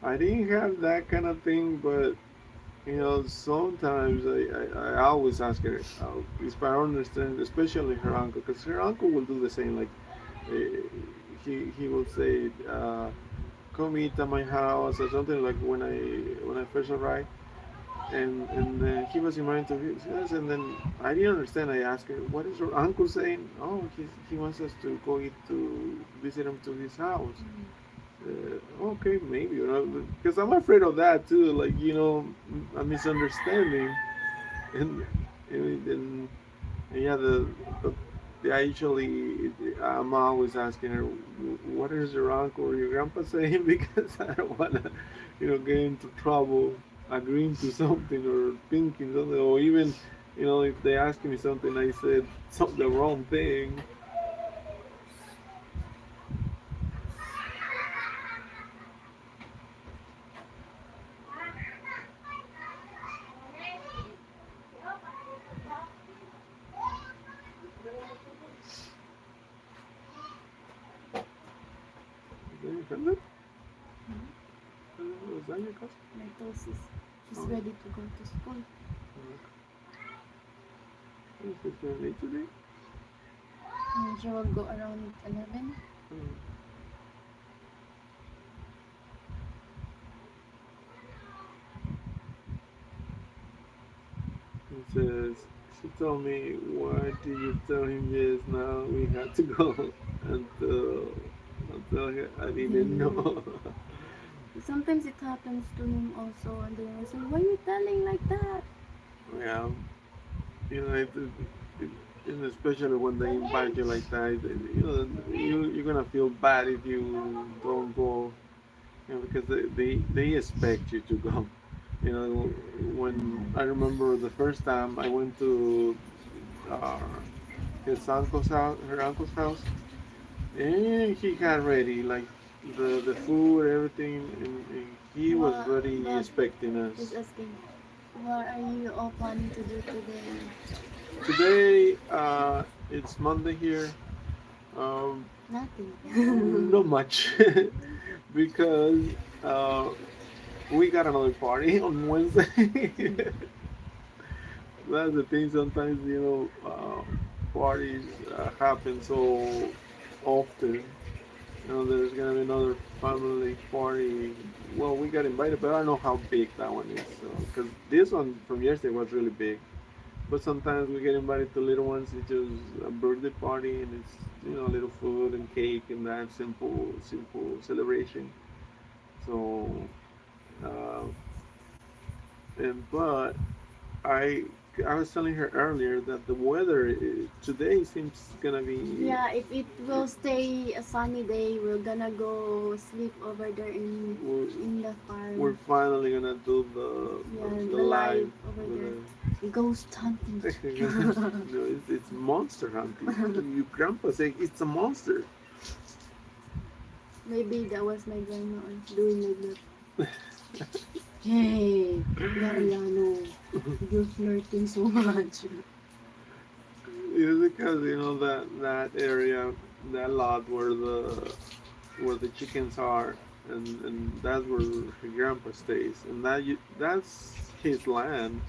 I didn't have that kind of thing, but sometimes I always ask her if I understand, especially her uncle, because her uncle will do the same. Like uh, he will say, "Come eat at my house" or something like when I first arrived, and he was reminded of yes, and then I didn't understand. I asked her, "What is your uncle saying?" Oh, he wants us to go eat to visit him to his house. Okay, maybe, because I'm afraid of that too. Like, a misunderstanding, and and yeah, I usually I'm always asking her, what is your uncle or your grandpa saying? Because I don't want to, get into trouble agreeing to something or thinking something, or even, if they ask me something, I said the wrong thing. Is that your friend? Mhm. Was that your cousin? My toast is she's Oh. ready to go to school. Is this very late today? And she will go around 11. Mm. says, she told me, why did you tell him yes? Now we had to go until I didn't Mm. know. Sometimes it happens to him also, and then I say, why are you telling like that? Yeah, it, and especially when they invite you like that, you're gonna feel bad if you don't go, because they expect you to go. You know, when I remember the first time I went to uh, his uncle's house, her uncle's house, and he had ready like the food, everything, and he was What? very But expecting us. just asking, what are you all planning to do today? Today, it's Monday here. Um, not Nothing. much, because uh, we got another party on Wednesday. That's the thing. Sometimes parties happen so often. There's gonna be another family party. Well, we got invited, but I don't know how big that one is. Because this one from yesterday was really big. But sometimes we get invited to little ones. It's just a birthday party, and it's little food and cake and that simple celebration. So, uh, but I I was telling her earlier that the weather today seems gonna be. Yeah, if it will stay a sunny day, we're gonna go sleep over there We're, in the we're farm. finally gonna do Yeah, the the live live over with there. the. Ghost hunting. No, it's monster hunting. Your grandpa said it's a monster. Maybe that was my grandma doing like that. Hey, Mariano, you're flirting so much. It's because that area, that lot where the chickens are, and that's where her grandpa stays, and that's his land,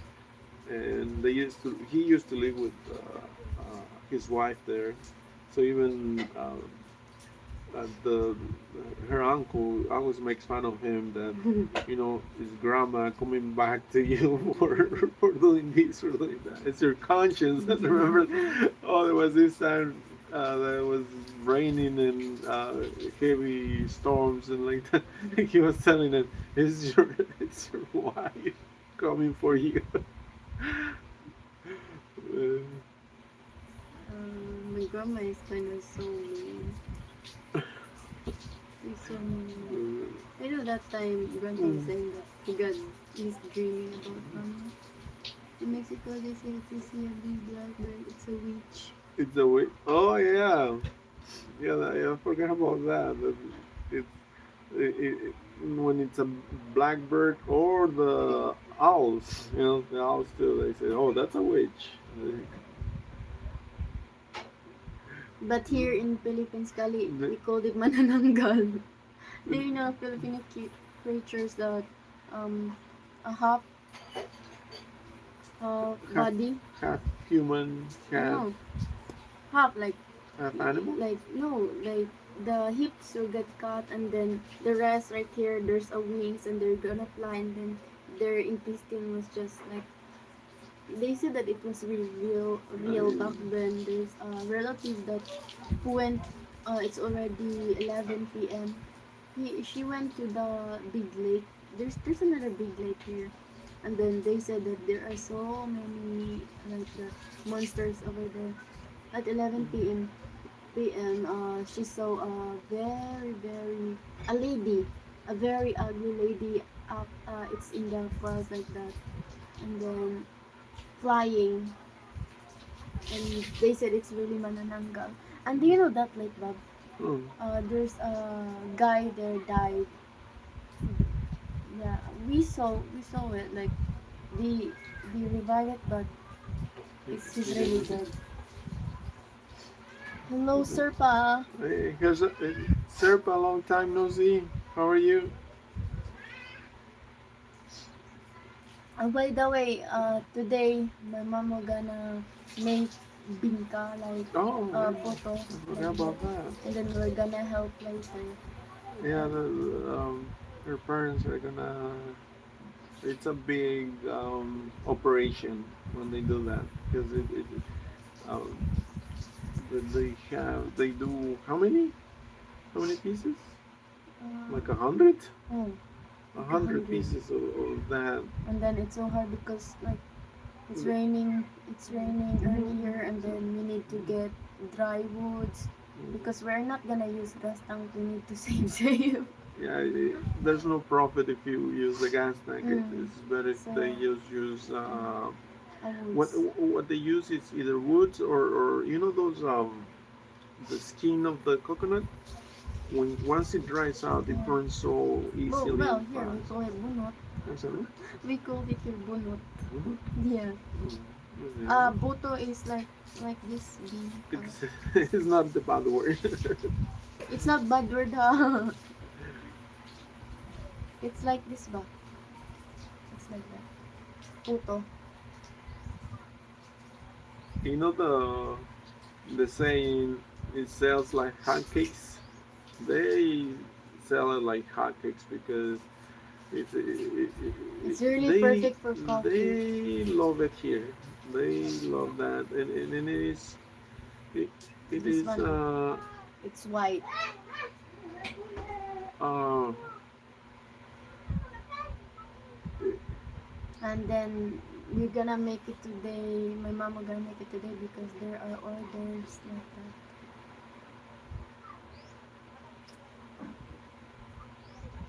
and he used to live with his wife there, so even the her uncle always makes fun of him that his grandma coming back to you for doing this or doing that. It's your conscience. And remember, oh, there was this time that it was raining and heavy storms and like that. He was telling them, it's your wife coming for you." Uh, My grandma is kind of so mean. She's so mean. I know that time grandpa was mm, saying that God is dreaming about grandma. In Mexico, they say if you see a big black bird, it's a witch. it's a way. Oh yeah, yeah. I forgot about that. It, when it's a blackbird or the owls, the owls too. They say, "Oh, that's a witch." But here in Philippines, Kali, The- we called it manananggal. Do you know Filipino creatures that um a half half, body? half human, half No, half half animal. no, like the hips will get cut, and then the rest right here there's a wings, and they're gonna fly, and then their intestine was just like, they said that it was really real back then. There's a relative that who went, it's already 11 p.m. She went to the big lake. There's another big lake here, and then they said that there are so many like the monsters over there. At 11 p.m. She saw a a lady, a very ugly lady. It's in the forest like that, and then flying, and they said it's really manananggal. And do you know that like Bob? Oh, There's a guy there died. Yeah, we saw it like the revive it, but he's really dead. Hello, Serpa. hey, here's Serpa. Long time no see. How are you? By the way, today my mom will gonna make bingka like Oh, photo I forgot like that, about that. and then we're gonna help later. Yeah, her parents are gonna it's a big operation when they do that because um, they do how many pieces? Like Uh, 100? oh, A like a hundred hundred. pieces of that. And then it's so hard because like it's raining earlier, and then we need to get dry woods because we're not gonna use gas tank. We need to save. Yeah, there's no profit if you use the gas tank. Mm. It's better if So they just use what woods. what they use is either woods or you know those the skin of the coconut. When once it dries out, it Yeah. burns so easily Well, and here we fast. call it bunot. That's it. We call it here bunot. Mhm. Yeah. Yeah. Buto is like this bee. It's not the bad word. It's not bad word, huh? It's like this ba? It's like that. Puto. You know the saying it sells like hotcakes. They sell it like hotcakes because It's really they perfect for coffee. they love it here. They love that, and it, it This is one, it's white. uh And then we're gonna make it today. My mama gonna make it today because there are orders like that.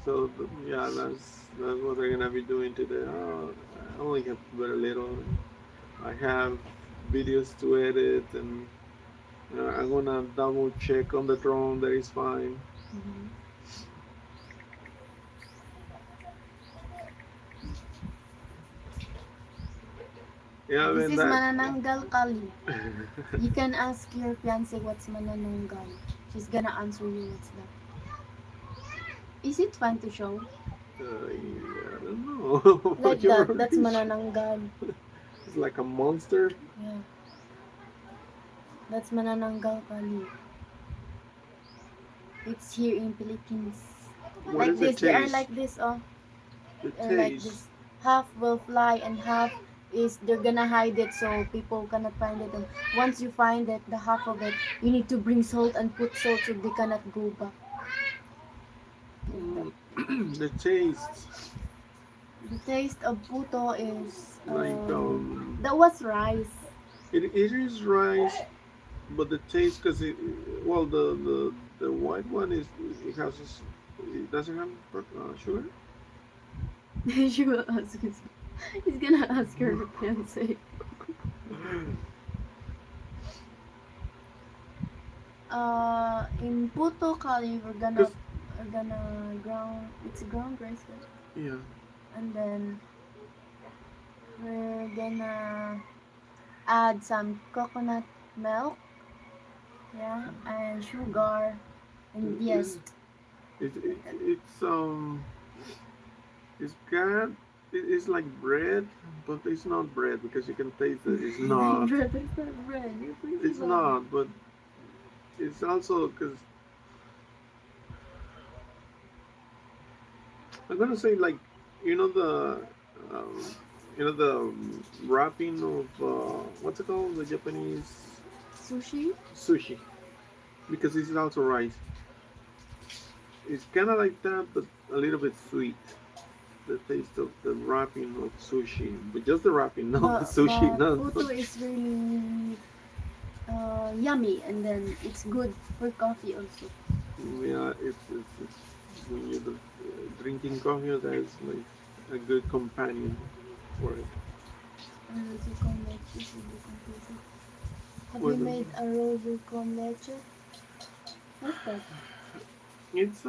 so yeah, that's what I'm gonna be doing today. I only have very little. I have videos to edit, and I'm gonna double check on the drone that is fine. Mm-hmm. Yeah, I This mean is that. manananggal kali. You can ask your fiance what's manananggal. She's gonna answer you what's that. Is it fun to show? Yeah, I don't know. Like You that. That's already manananggal. It's like a monster. Yeah. That's manananggal kali. It's here in Philippines. What Like is the this. They are taste? like this. Oh, The like taste. this. Half will fly and half is they're gonna hide it so people cannot find it. And once you find it, the half of it, you need to bring salt and put salt so they cannot go back. Like that. The taste. The taste of puto is Like that was rice. it is rice, but the taste because well the white one is it has it doesn't have sugar. She will ask his. He's gonna ask her fiance. In puto kali, we're gonna ground. It's ground rice, right? Yeah. And then we're gonna add some coconut milk, yeah, and sugar and It's yeast. it's it's got it's like bread, but it's not bread because you can taste that it's not. Bread is not bread. You're crazy It's about it. not, but it's also because I'm gonna say like you know the um, wrapping of what's it called the Japanese Sushi? sushi because it's also rice. It's kind of like that, but a little bit sweet. The taste of the wrapping of sushi, but just the wrapping, not the sushi. But Not puto is really yummy, and then it's good for coffee also. yeah, it's when you're drinking coffee, that's like a good companion for it. Rosy con leche is really confusing. Have What you made a rosy con leche? What's that? it's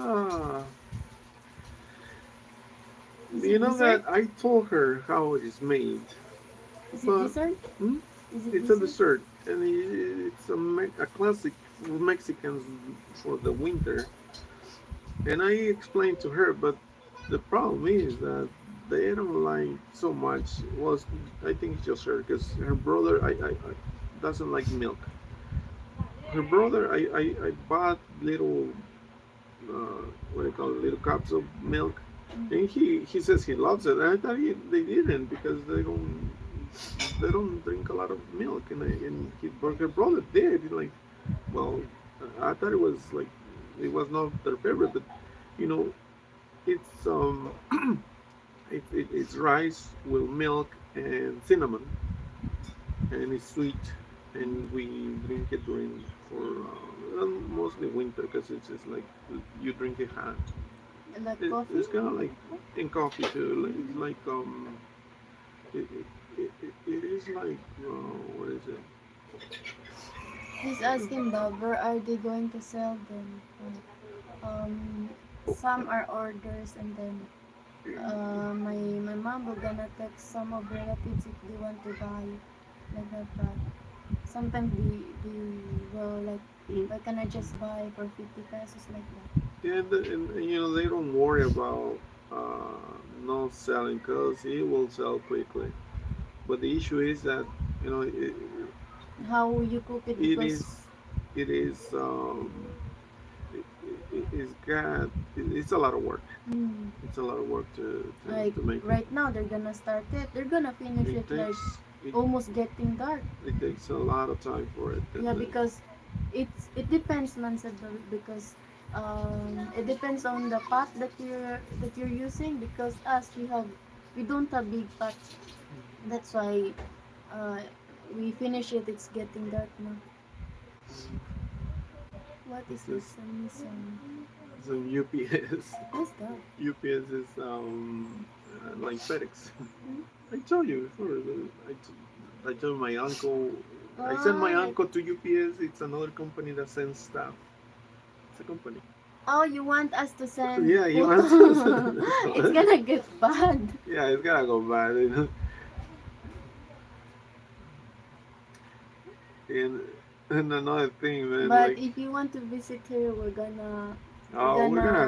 Is you it know dessert? that I told her how it is made, Is it but dessert? hmm, Is it it's a dessert? dessert and it's a classic for Mexicans for the winter. And I explained to her, but the problem is that they don't like so much. Was I think it's just her because her brother I doesn't like milk. Her brother I bought little what do you call it, little cups of milk And he says he loves it. And I thought they didn't because they don't drink a lot of milk. And his burger brother did. He's like, well, I thought it was like it was not their favorite, but you know, it's it's rice with milk and cinnamon, and it's sweet, and we drink it during for mostly winter because it's just like you drink it hot. Like coffee? It's kind of like in coffee too. Like, it's like it, it is like what is it? He's asking Bob, where are they going to sell them? Some are orders, and then my mom will gonna text some of relatives if they want to buy like that. But sometimes they will like, why can I just buy for 50 pesos like that? Yeah, and you know they don't worry about not selling because it will sell quickly. But the issue is that you know How you cook it, it because it is it's got it's a lot of work. It's a lot of work like to make right now they're gonna start it. They're gonna finish it like almost getting dark. It takes a lot of time for it. Yeah, because it depends, man said, because it depends on the pot that you're using, because us we don't have big pots. That's why uh, we finish it. It's getting dark now. What is this? Some UPS. What's that? UPS is like FedEx. I told you before. I told my uncle. I sent my uncle to UPS. It's another company that sends stuff. It's a company. Oh, you want us to send? Yeah, you want to send. It's gonna get bad. Yeah, it's gonna go bad. You know? And another thing, man. But like, if you want to visit here, we're gonna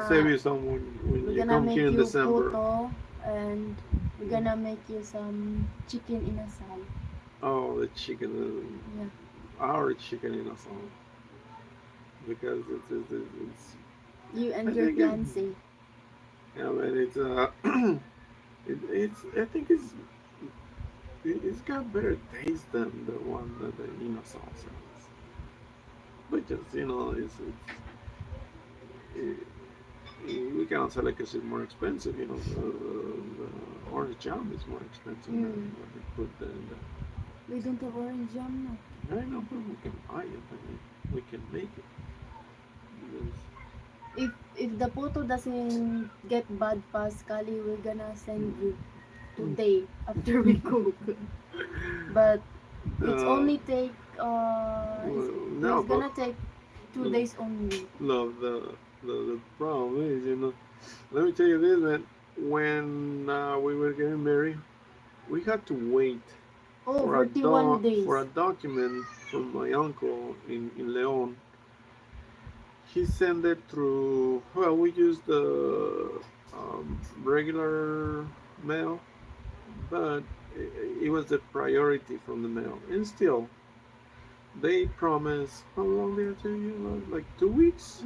save you some when you come here in December. Photo, and we're gonna make you some chicken inasal. Oh, the chicken. Yeah. Our chicken inasal. Because it's you and your fiancé. Yeah, man. It's it's I think it's got better taste than the one that the inasal sells. But just we cannot sell it because it's more expensive. You know, the orange jam is more expensive than what they put in the. We don't have orange jam now. I know, but we can buy it. I mean, we can make it. If the photo doesn't get bad fast, Kali, we're gonna send you today after we cook. But it's only take it's gonna take 2 days only. No, the problem is, let me tell you this, man. When we were getting married, we had to wait for 41 days for a document from my uncle in Leon. He sent it through. Well, we used the regular mail, but it was the priority from the mail. And still, they promised. How long did it take you? Like 2 weeks.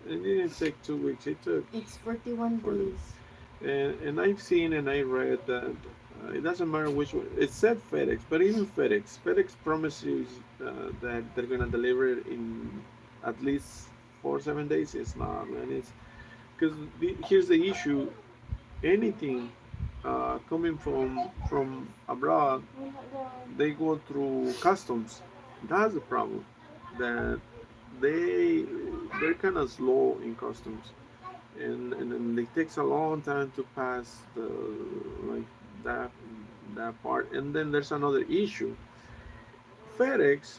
It didn't take 2 weeks. It's 41 days. And I've seen and I read that it doesn't matter which one. It said FedEx, but even FedEx promises that they're gonna deliver it in at least 4 or 7 days. It's not, man. It's because here's the issue. Anything coming from abroad, they go through customs. That's the problem. That they're kind of slow in customs, and then it takes a long time to pass the like that part. And then there's another issue. FedEx,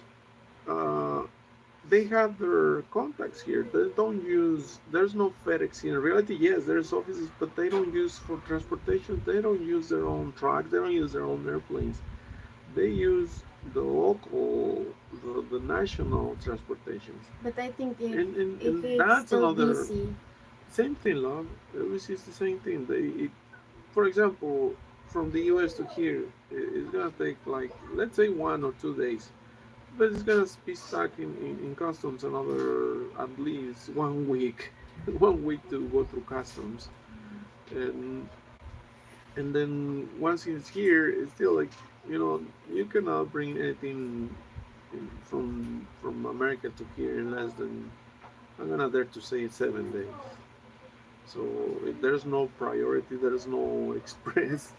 they have their contacts here. They don't use. There's no FedEx here. In reality, yes, there's offices, but they don't use for transportation. They don't use their own trucks. They don't use their own airplanes. They use the local, the national transportations. But I think if and it's that's still another busy. Same thing, love. It's the same thing. For example, from the U.S. to here, it's gonna take like let's say 1 or 2 days, but it's gonna be stuck in customs another at least 1 week, 1 week to go through customs, and and then once it's here, it's still like, you know, you cannot bring anything from America to here in less than, I'm gonna dare to say, 7 days. So if there's no priority, there's no express.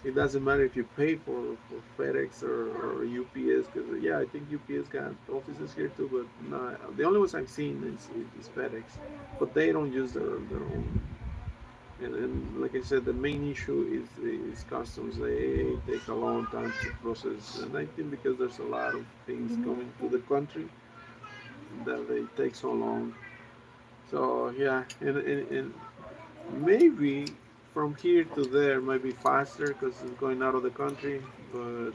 It doesn't matter if you pay for FedEx or UPS, because yeah, I think UPS got offices here too, but no, the only ones I've seen is FedEx, but they don't use their own. And like I said, the main issue is customs. They take a long time to process, and I think because there's a lot of things coming to the country that they take so long. So yeah, and maybe from here to there might be faster because it's going out of the country, but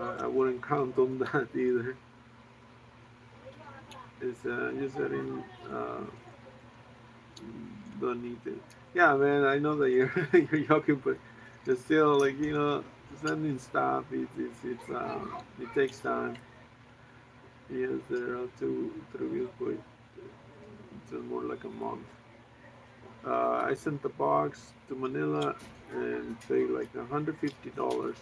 I wouldn't count on that either. It's just that in don't need to. Yeah, man, I know that you're you're joking, but it's still like, you know, sending stuff. It takes time. Yes, there are two weeks, but it's more like a month. I sent the box to Manila and paid like $150.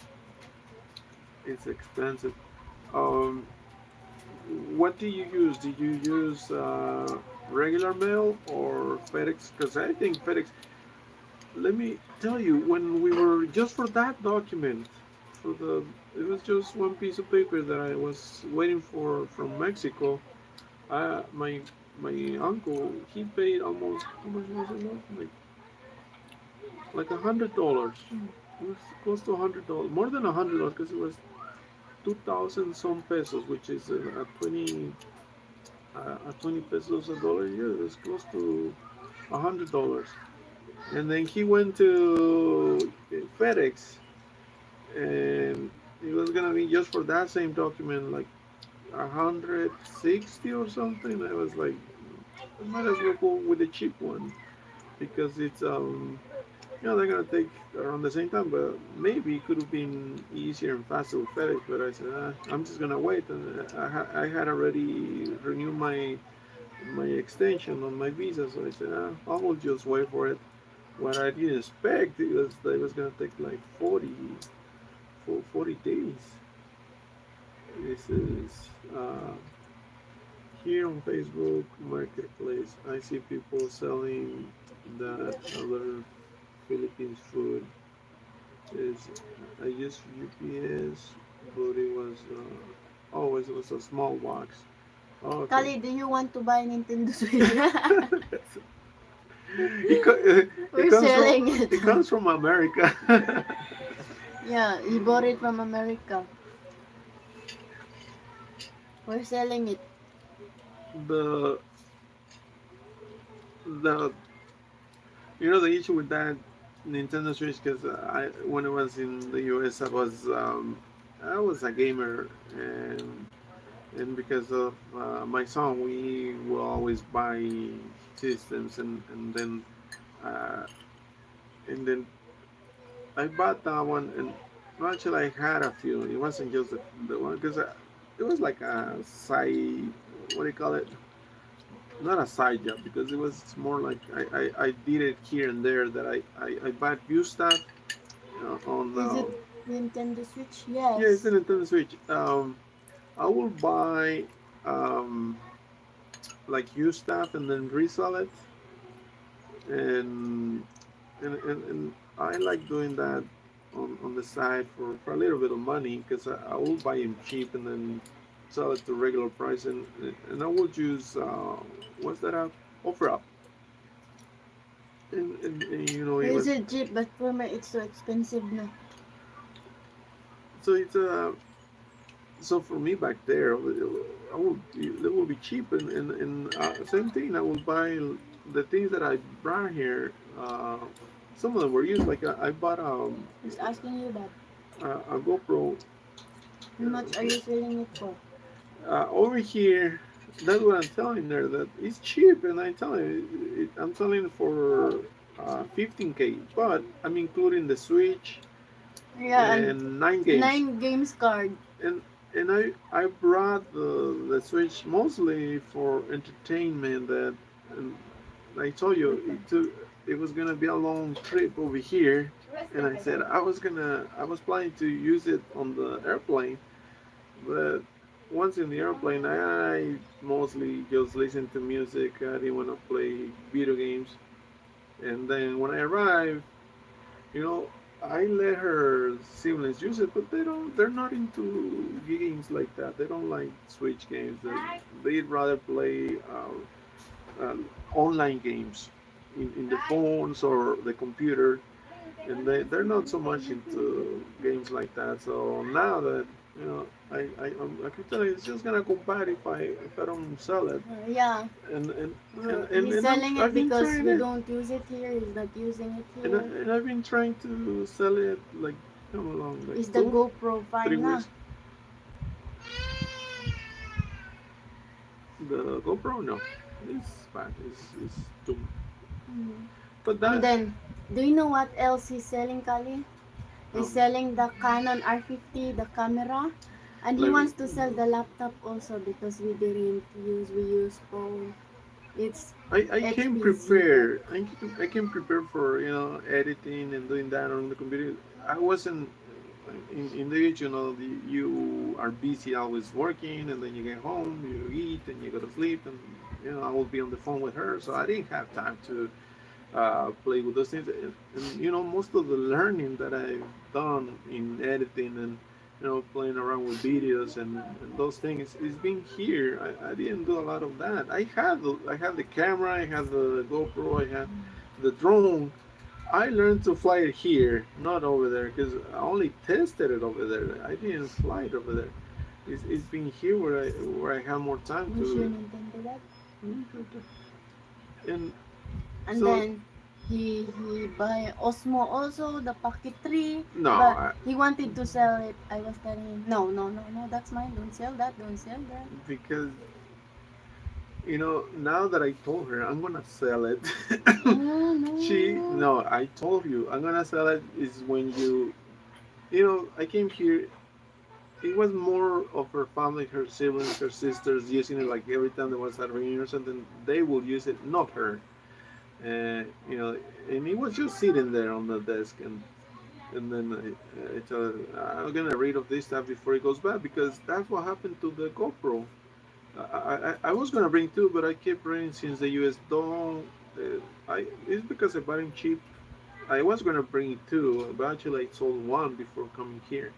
It's expensive. Um, what do you use? Do you use regular mail or FedEx? Because I think FedEx. Let me tell you, when we were just for that document, for the it was just one piece of paper that I was waiting for from Mexico. My uncle, he paid almost, how much was it? Like $100. It was close to $100, more than $100, because it was 2,000 some pesos, which is at 20 pesos a dollar. Yeah, it was close to $100. And then he went to FedEx, and it was gonna be just for that same document like 160 or something. I was like, I might as well go with the cheap one because it's you know, they're gonna take around the same time, but maybe it could have been easier and faster with FedEx. But I said, I'm just gonna wait, and I had already renewed my extension on my visa, so I said, I will just wait for it. What I didn't expect was that it was gonna take like 40 days. This is here on Facebook Marketplace. I see people selling that other Philippines food. Is I used UPS, but it was always, it was a small box. Oh, okay. Kali, do you want to buy Nintendo Switch? We're selling it. It comes from America. Yeah, you bought it from America. We're selling it. The the you know the issue with that Nintendo Switch, because when I was in the US, I was a gamer, and because of my son, we will always buy systems, uh, and then I bought that one, and well, actually I had a few. It wasn't just the one, because it was like a side, what do you call it? Not a side job, because it was more like I did it here and there, that I bought used stuff on Is it Nintendo Switch? Yes. yeah, it's a Nintendo Switch. I will buy like used stuff and then resell it, and and I like doing that on the side for a little bit of money, because I will buy them cheap and then sell it to regular price, and I will use what's that app? OfferUp. And you know, Is it cheap? But for me, it's so expensive now. So it's so for me back there, it will be cheap, and same thing. I will buy the things that I brought here. Some of them were used. Like I bought He's asking you that. A GoPro. How much are you selling it for? Over here, that's what I'm telling her, that it's cheap, and I'm telling I'm selling it for 15K, but I'm including the Switch, yeah, and 9 games. 9 games card. And I brought the Switch mostly for entertainment. That, and I told you, it was gonna be a long trip over here, and I said I was planning to use it on the airplane, but once in the airplane, I mostly just listen to music. I didn't want to play video games, and then when I arrived, you know, I let her siblings use it, but they don't. They're not into games like that. They don't like Switch games. They'd rather play online games in the phones or the computer, and they're not so much into games like that. So now that I can tell you, it's just gonna go bad if I don't sell it. Yeah. He's selling it I've been because trying we it, don't use it here. He's not using it and, here. and I've been trying to sell it like come along like Is the GoPro 3 fine na? weeks. The GoPro, no, it's fine. It's too. But And that then, do you know what else he's selling, Kali? He's selling the Canon R50, the camera. And he like wants to sell the laptop also because we use phone. It's I came HPZ. prepared. I came prepared for editing and doing that on the computer. I wasn't in the age you are busy always working, and then you get home, you eat, and you go to sleep, and I will be on the phone with her, so I didn't have time to play with those things. And most of the learning that I've done in editing and playing around with videos and those things is being here. I didn't do a lot of that. I had the camera, I had the GoPro, I had the drone. I learned to fly it here, not over there, because I only tested it over there. I didn't fly it over there. It's been here where I have more time to. And And so then he buy Osmo also, the Pocket 3. no, But he wanted to sell it. I was telling him, no, that's mine. Don't sell that. Don't sell that. because now that I told her I'm gonna sell it, no, I told you I'm gonna sell it is when I came here. It was more of her family, her siblings, her sisters using it like every time there was a reunion or something, they would use it, not her. And it was just sitting there on the desk, and then I told her, I'm gonna read of this stuff before it goes bad because that's what happened to the GoPro. I was gonna bring two, but I kept reading since the US don't. It's because I bought them cheap. I was gonna bring two, but actually I sold one before coming here.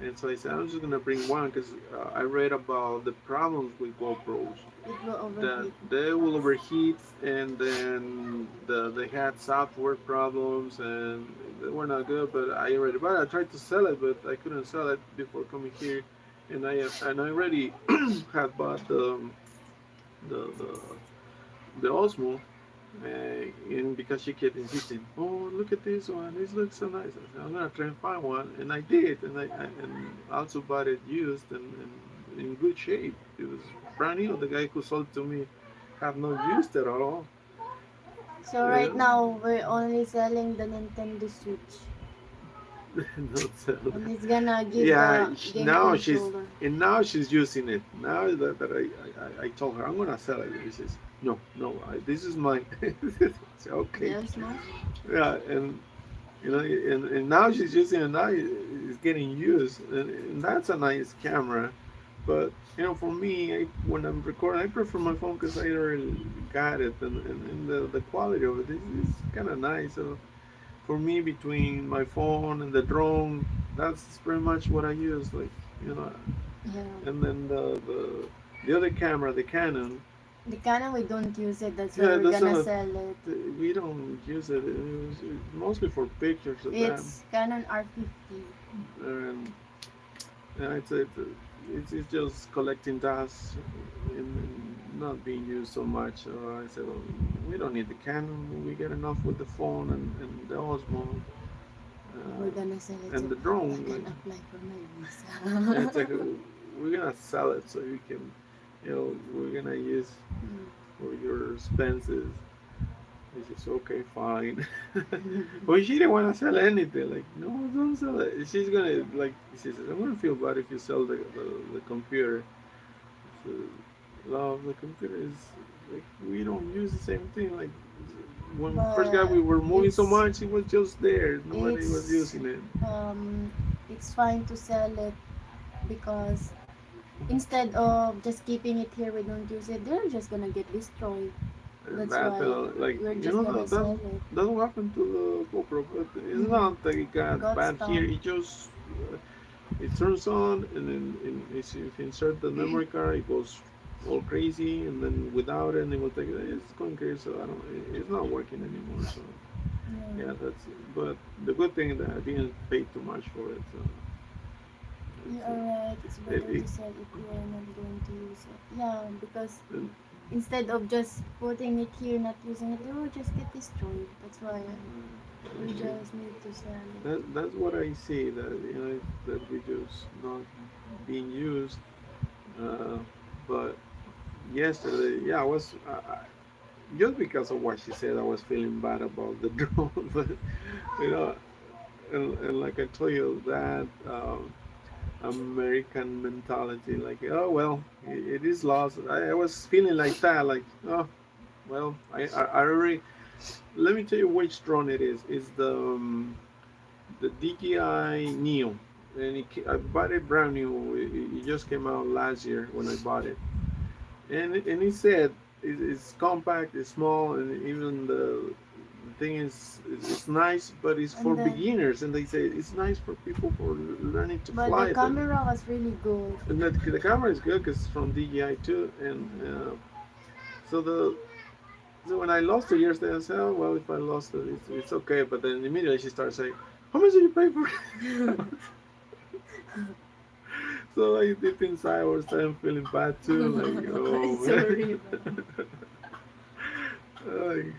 And so I said, I'm just going to bring one because I read about the problems with GoPros. That they will overheat, and then they had software problems, and they were not good. But I already bought it. I tried to sell it, but I couldn't sell it before coming here. And I already had bought the, the, the Osmo, and because she kept insisting, oh, look at this one, this looks so nice. I said, I'm gonna try and find one, and I did, and I also bought it used and in good shape. It was brand new. The guy who sold it to me have not used it at all. So right now we're only selling the Nintendo Switch. Not selling. And he's gonna give the game now controller. now she's using it. Now that I told her I'm gonna sell it, she says, no, this is mine. Okay. Yes, no? Yeah, and now she's using it. Now it's getting used, and that's a nice camera. But for me, when I'm recording, I prefer my phone because I already got it, and the quality of it is kind of nice. So for me, between my phone and the drone, that's pretty much what I use. Like Yeah. and then the other camera, the Canon. The Canon, we don't use it. That's why we're gonna sell it. We don't use it. It's mostly for pictures of It's Canon R50. And it's just collecting dust and not being used so much. So I said, well, we don't need the Canon. We get enough with the phone and the Osmo. We're gonna sell it. And so the drone. I can apply for my visa. It's like we're gonna sell it so you can, we're gonna use for your expenses. She says, okay, fine. But she didn't want to sell anything. Like, no, don't sell it. She's gonna she says, I'm gonna feel bad if you sell the computer. So, no, the computer is like we don't use the same thing. Like when first guy but we were moving so it's much, it was just there. Nobody was it's using it. um it's fine to sell it because instead of just keeping it here, we don't use it, they're just gonna get destroyed. And That's that why like we're you just know gonna that's sell it. that's what happened to the GoPro, but it's Mm. not that it got Got bad here. stuck. It just it turns on, and then if you insert the memory card, it goes all crazy, and then without it, it will take it's going crazy. So I don't, it's not working anymore. So Yeah. yeah, that's it. But the good thing is that I didn't pay too much for it. So You it's are right. It's better it, to sell if you are not going to use it. Yeah, because it, instead of just putting it here, not using it, it will just get destroyed. That's why we just need to sell it. that's what I see, that that we just not being used. Uh, but yesterday, yeah, I was just because of what she said, I was feeling bad about the drone. But you know, and like I told you, that American mentality, like, oh well, it is lost. I was feeling like that, like, oh well, I already. Let me tell you which drone it is. It's the DJI Neo, and I bought it brand new. It just came out last year when I bought it, and he said it's compact, it's small, and even the thing is it's nice, but it's for And then, beginners. And they say it's nice for people for learning to but the fly. Then camera was really good. and the camera is good because it's from DJI too, and so the so when I lost it yesterday, I said, oh well, if I lost it, it's okay. But then immediately she started saying, how much did you pay for it? So like deep inside, I was feeling bad too, like oh I'm sorry, but man. Like,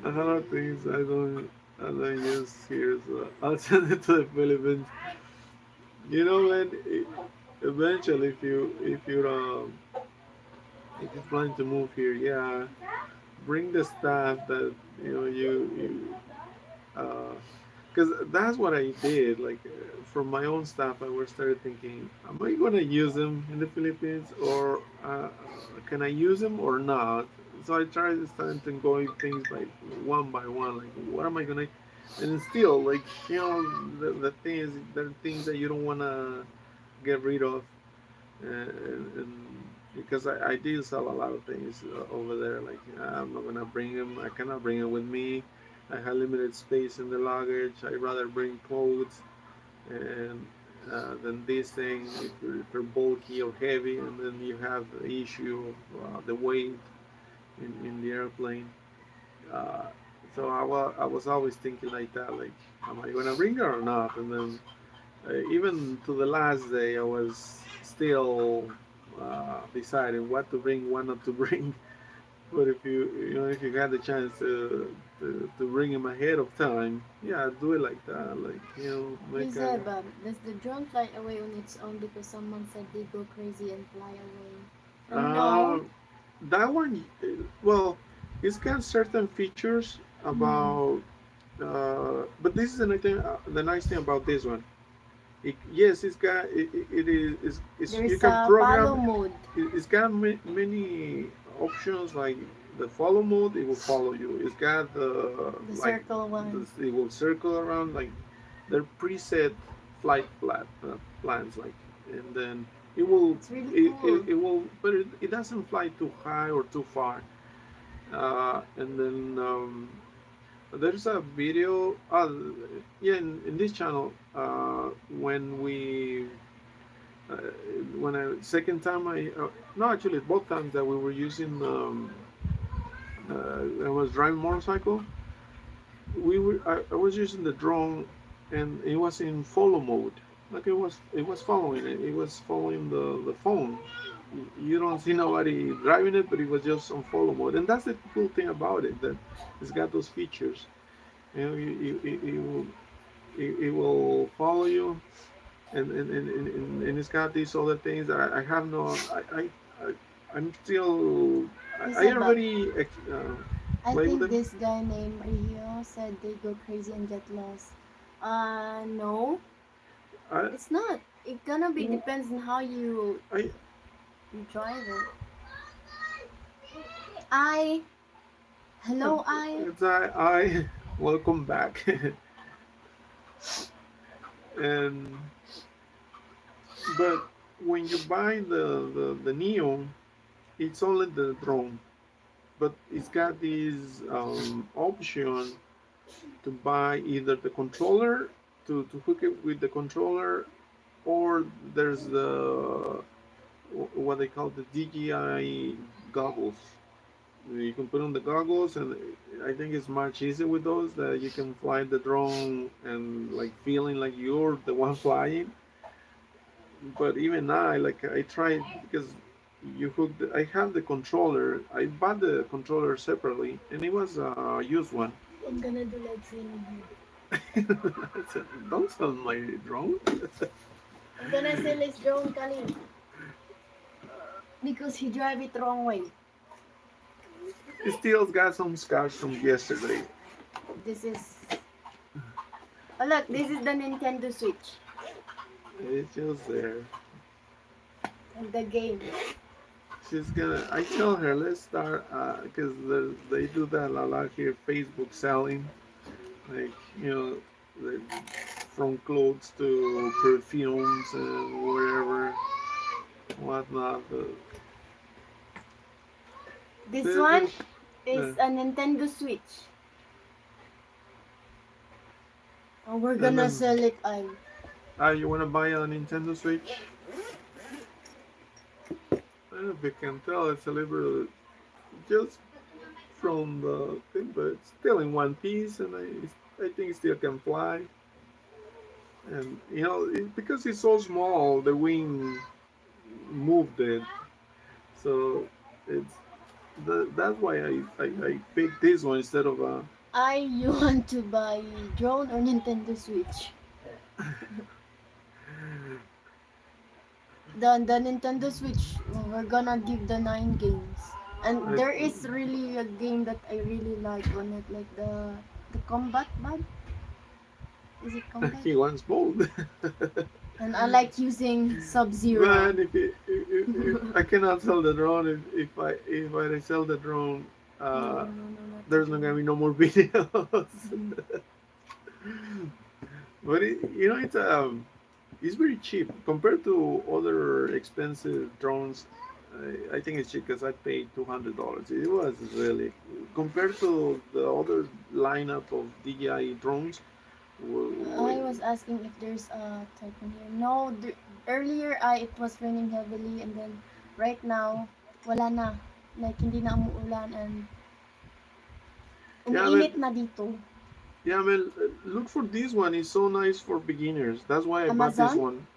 a lot of things I don't use here, so I'll send it to the Philippines. You know, when eventually, if you plan to move here, yeah, bring the stuff that you because that's what I did. Like for my own stuff, I was started thinking, am I gonna use them in the Philippines, or can I use them or not? So I tried starting going things by one. Like, what am I gonna? And still, like the thing is, there are things that you don't wanna get rid of, and because I did sell a lot of things over there. Like I'm not gonna bring them. I cannot bring them with me. I have limited space in the luggage. I rather bring clothes and than this thing if you're bulky or heavy, and then you have the issue of the weight in the airplane. Uh, so I was always thinking like that. Like, am I gonna bring it or not? And then even to the last day, I was still deciding what to bring, what not to bring. But if you had the chance to bring him ahead of time, yeah, do it like that. Like you make a. said, does the drone fly away on its own because someone said they go crazy and fly away? Uh, No. that one, well, it's got certain features Mm. about. But this is the nice thing about this one. Yes, it's got it is it's, you There's can a follow program. mode. It's got many options, like the follow mode. It will follow you. It's got the The like circle one. it will circle around, like they're preset flight plans, like, and then it will It's really cool. it will, but it doesn't fly too high or too far. And then there's a video. Yeah, in this channel, uh, when I second time no, actually both times that we were using I was driving motorcycle. I was using the drone, and it was in follow mode. Like it was following it. It was following the phone. You don't see nobody driving it, but it was just on follow mode, and that's the cool thing about it, that it's got those features. It will follow you, and it's got these other things that I have no. I I'm still. I Isabel, already I play with think them. this guy named Rio said they go crazy and get lost. No, I it's not. It gonna be mm, depends on how you I you drive it. I. Hello, I. It's I. Welcome back. And but when you buy the Neo, it's only the drone, but it's got this option to buy either the controller to hook it with the controller, or there's the what they call the DJI goggles. You can put on the goggles, and I think it's much easier with those that you can fly the drone and like feeling like you're the one flying. But even I tried because you hook I have the controller. I bought the controller separately, and it was a used one. I'm gonna do like selling I said, don't sell my drone. I'm gonna sell his drone, Kali. Because he drive it wrong way. It still got some scars from yesterday. This is. Oh look, this is the Nintendo Switch. It's just there. And the game. She's gonna. I tell her let's start because they do that a lot here. Facebook selling, like the, from clothes to perfumes and whatever, whatnot. This one is a Nintendo Switch. Oh, we're gonna sell it. You wanna buy a Nintendo Switch? I don't know if you can tell, it's a little just from the thing, but it's still in one piece, and I think it still can fly. And because it's so small, the wing moved it, so it's that's why I picked this one instead of a. You want to buy drone or Nintendo Switch? The Nintendo Switch, we're gonna give the 9 games. And there is really a game that I really like on it, like the combat bud. Is it combat? He wants both. And I like using Sub-Zero. Man, if I cannot sell the drone, if I sell the drone, No, there's not gonna be no more videos. But it's very cheap compared to other expensive drones. I think it's cheap because I paid $200. It was really compared to the other lineup of DJI drones. I was asking if there's a typhoon here. No, earlier it was raining heavily, and then right now wala na. Like hindi na umuulan, and umiinit na dito. Yeah, man, look for this one. It's so nice for beginners. That's why I bought this one.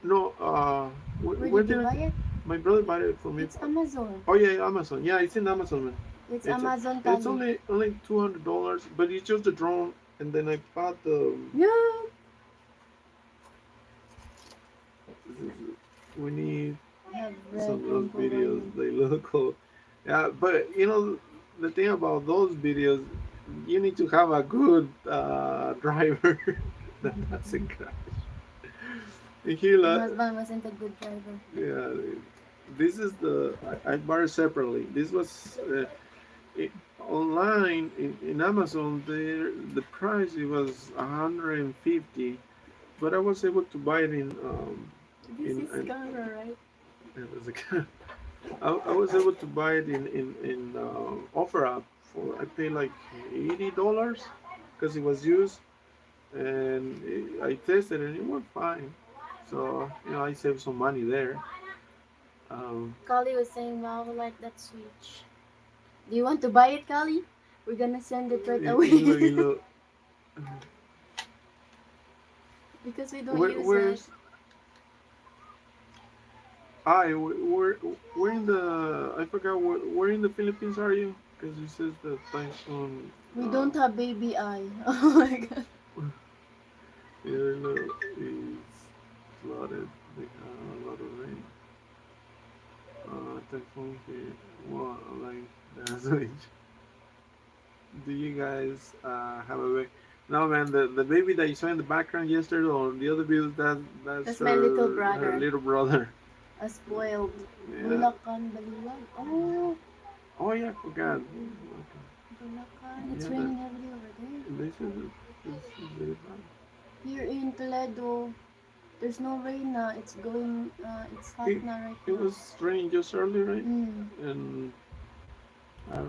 No, where did you buy it? My brother bought it for me. It's Amazon. Oh yeah, Amazon. Yeah, it's in Amazon, man. It's Amazon. It's only $200, but it's just the drone, and then I bought the. Yeah. We need some of those videos. They look cool. Yeah, but the thing about those videos, you need to have a good driver that doesn't crash. My husband wasn't a good driver. Yeah, this is I bought it separately. This was online in Amazon. The price it was $150, but I was able to buy it in. This is camera, right? It was a. I was able to buy it in OfferUp for I paid like $80 because it was used, and I tested it and it worked fine. So I saved some money there. Kali was saying, "Wow, I like that Switch. Do you want to buy it, Kali? We're gonna send it right away." Because we don't use it. We're in the. I forgot where in the Philippines are you? Because it says the typhoon. We don't have baby eye. Oh my god. Yeah, no, it's flooded. A lot of rain. Typhoon here. Wow, like that's it. Do you guys have a way? No, man. The baby that you saw in the background yesterday, or the other video, that's my little brother. Her little brother. A spoiled. Yeah. Bulacan, Baliwag. Oh. Oh yeah, I forgot. Bulacan. It's Yeah, raining heavily over there. this is very bad. Here in Toledo, there's no rain now. It's hot It, now right it now. was raining just early, right? Mm, And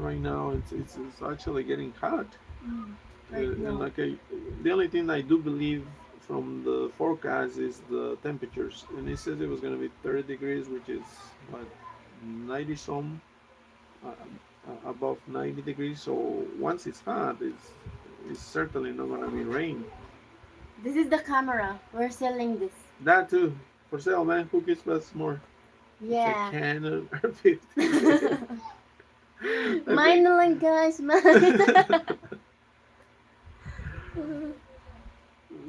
right now it's actually getting hot. mm, right And now. like the only thing I do believe from the forecast is the temperatures, and it says it was gonna be 30 degrees, which is what 90 some, uh, above 90 degrees. So once it's hot, it's certainly not gonna be rain. This is the camera. We're selling this. That too, for sale, man. Who gives us more? It's a Yeah. Canon R50. I Mine think. na lang guys, mine.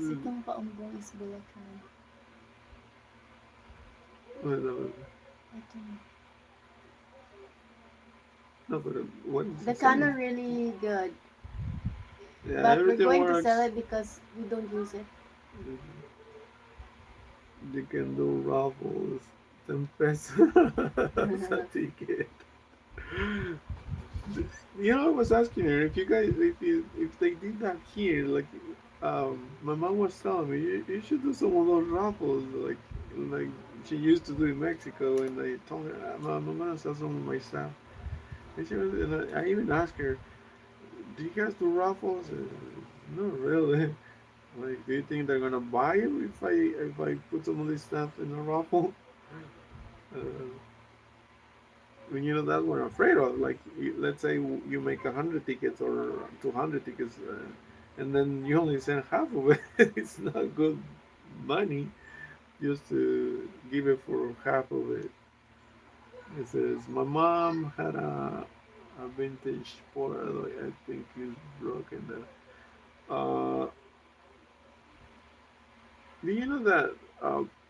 Sikang paumbong is Bulacan. No, Ito na. but what is The it saying? Canon really good. Yeah, But we're everything going to works. sell it because we don't use it. You can do raffles, 10 pesos a ticket. You know, I was asking her if you guys, if they did that here, like, my mom was telling me you should do some of those raffles, like she used to do in Mexico, and I told her, Mom, I'm gonna sell some of my stuff. And she was, and I even asked her, do you guys do raffles? Not really. Like, do you think they're gonna buy it if I put some of this stuff in a raffle? Uh, you know, that's what I'm afraid of. Like, let's say you make 100 tickets or 200 tickets, and then you only send half of it. It's not good money just to give it for half of it. It says my mom had a vintage Polaroid. I think it's broken. Uh, do you know that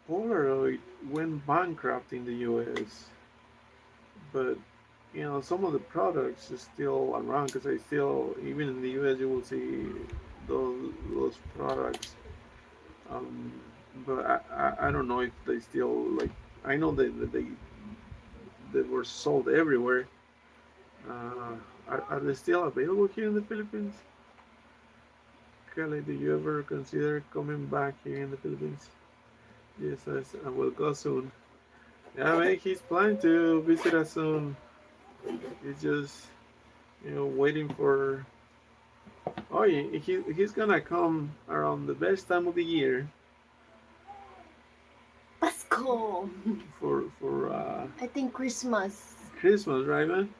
Polaroid went bankrupt in the U.S., but some of the products are still around because I still, even in the US, you will see those products. Um, but I don't know if they still like. I know that they were sold everywhere. Are they still available here in the Philippines? Kelly, do you ever consider coming back here in the Philippines? Yes, I will go soon. Yeah, man, he's planning to visit us soon. He's just waiting for. Oh, he's gonna come around the best time of the year Pasko! for I think Christmas. Christmas, right, man?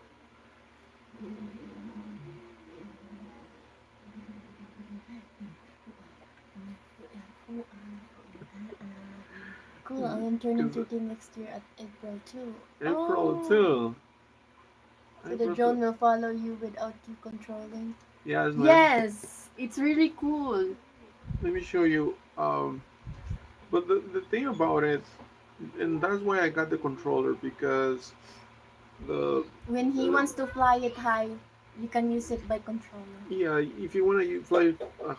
Cool, I am turning Because 13 next year at April 2. April Oh! too. So the April drone too. will follow you without you controlling? Yes, man. Yes! It's really cool. Let me show you. But the thing about it, and that's why I got the controller because the When he wants to fly it high, you can use it by controller. yeah, if you want to fly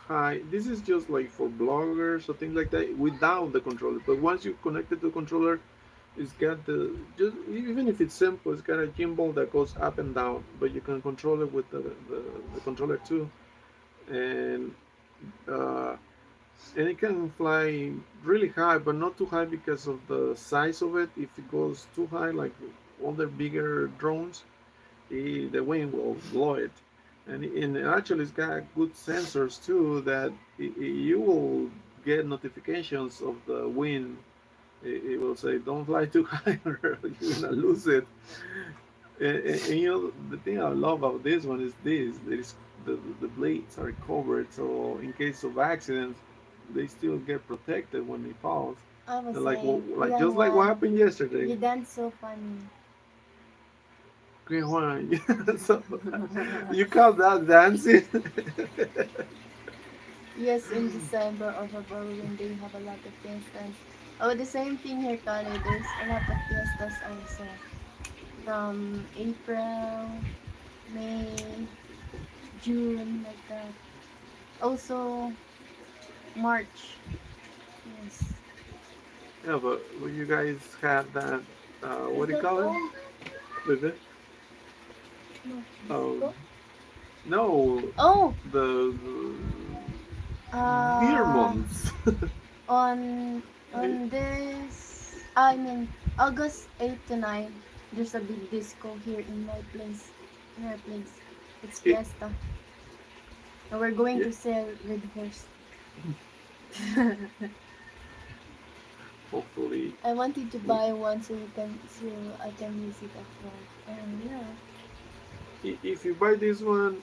high, this is just like for bloggers or things like that without the controller. But once you connect it to the controller, it's got the just even if it's simple, it's got a gimbal that goes up and down, but you can control it with the controller too, and uh, and it can fly really high, but not too high because of the size of it. If it goes too high, like other bigger drones, the wind will blow it. And actually, it's got good sensors too that you will get notifications of the wind. It will say, "Don't fly too high, or you're gonna lose it." And the thing I love about this one is this: there is the blades are covered, so in case of accidents, they still get protected when it falls. I was Like saying, like Kuya just like what Juan, happened yesterday. you dance so funny. Green Juan, so you call that dancing? Yes, in December or February when they have a lot of fiestas. Oh, the same thing here, Kali. There's a lot of fiestas also. From April, May, June, like that. Also, March. Yes. Yeah, but you guys have that. What Is do you that call it? all? With it? No, Um, Mexico. no, Oh, the beer uh, months. on I, on this, I mean August 8 to 9, there's a big disco here in my place, in our place. It's it, fiesta, and we're going yeah, to sell Red Horse. hopefully. I wanted to buy one so I can use it at work. And yeah, If you buy this one,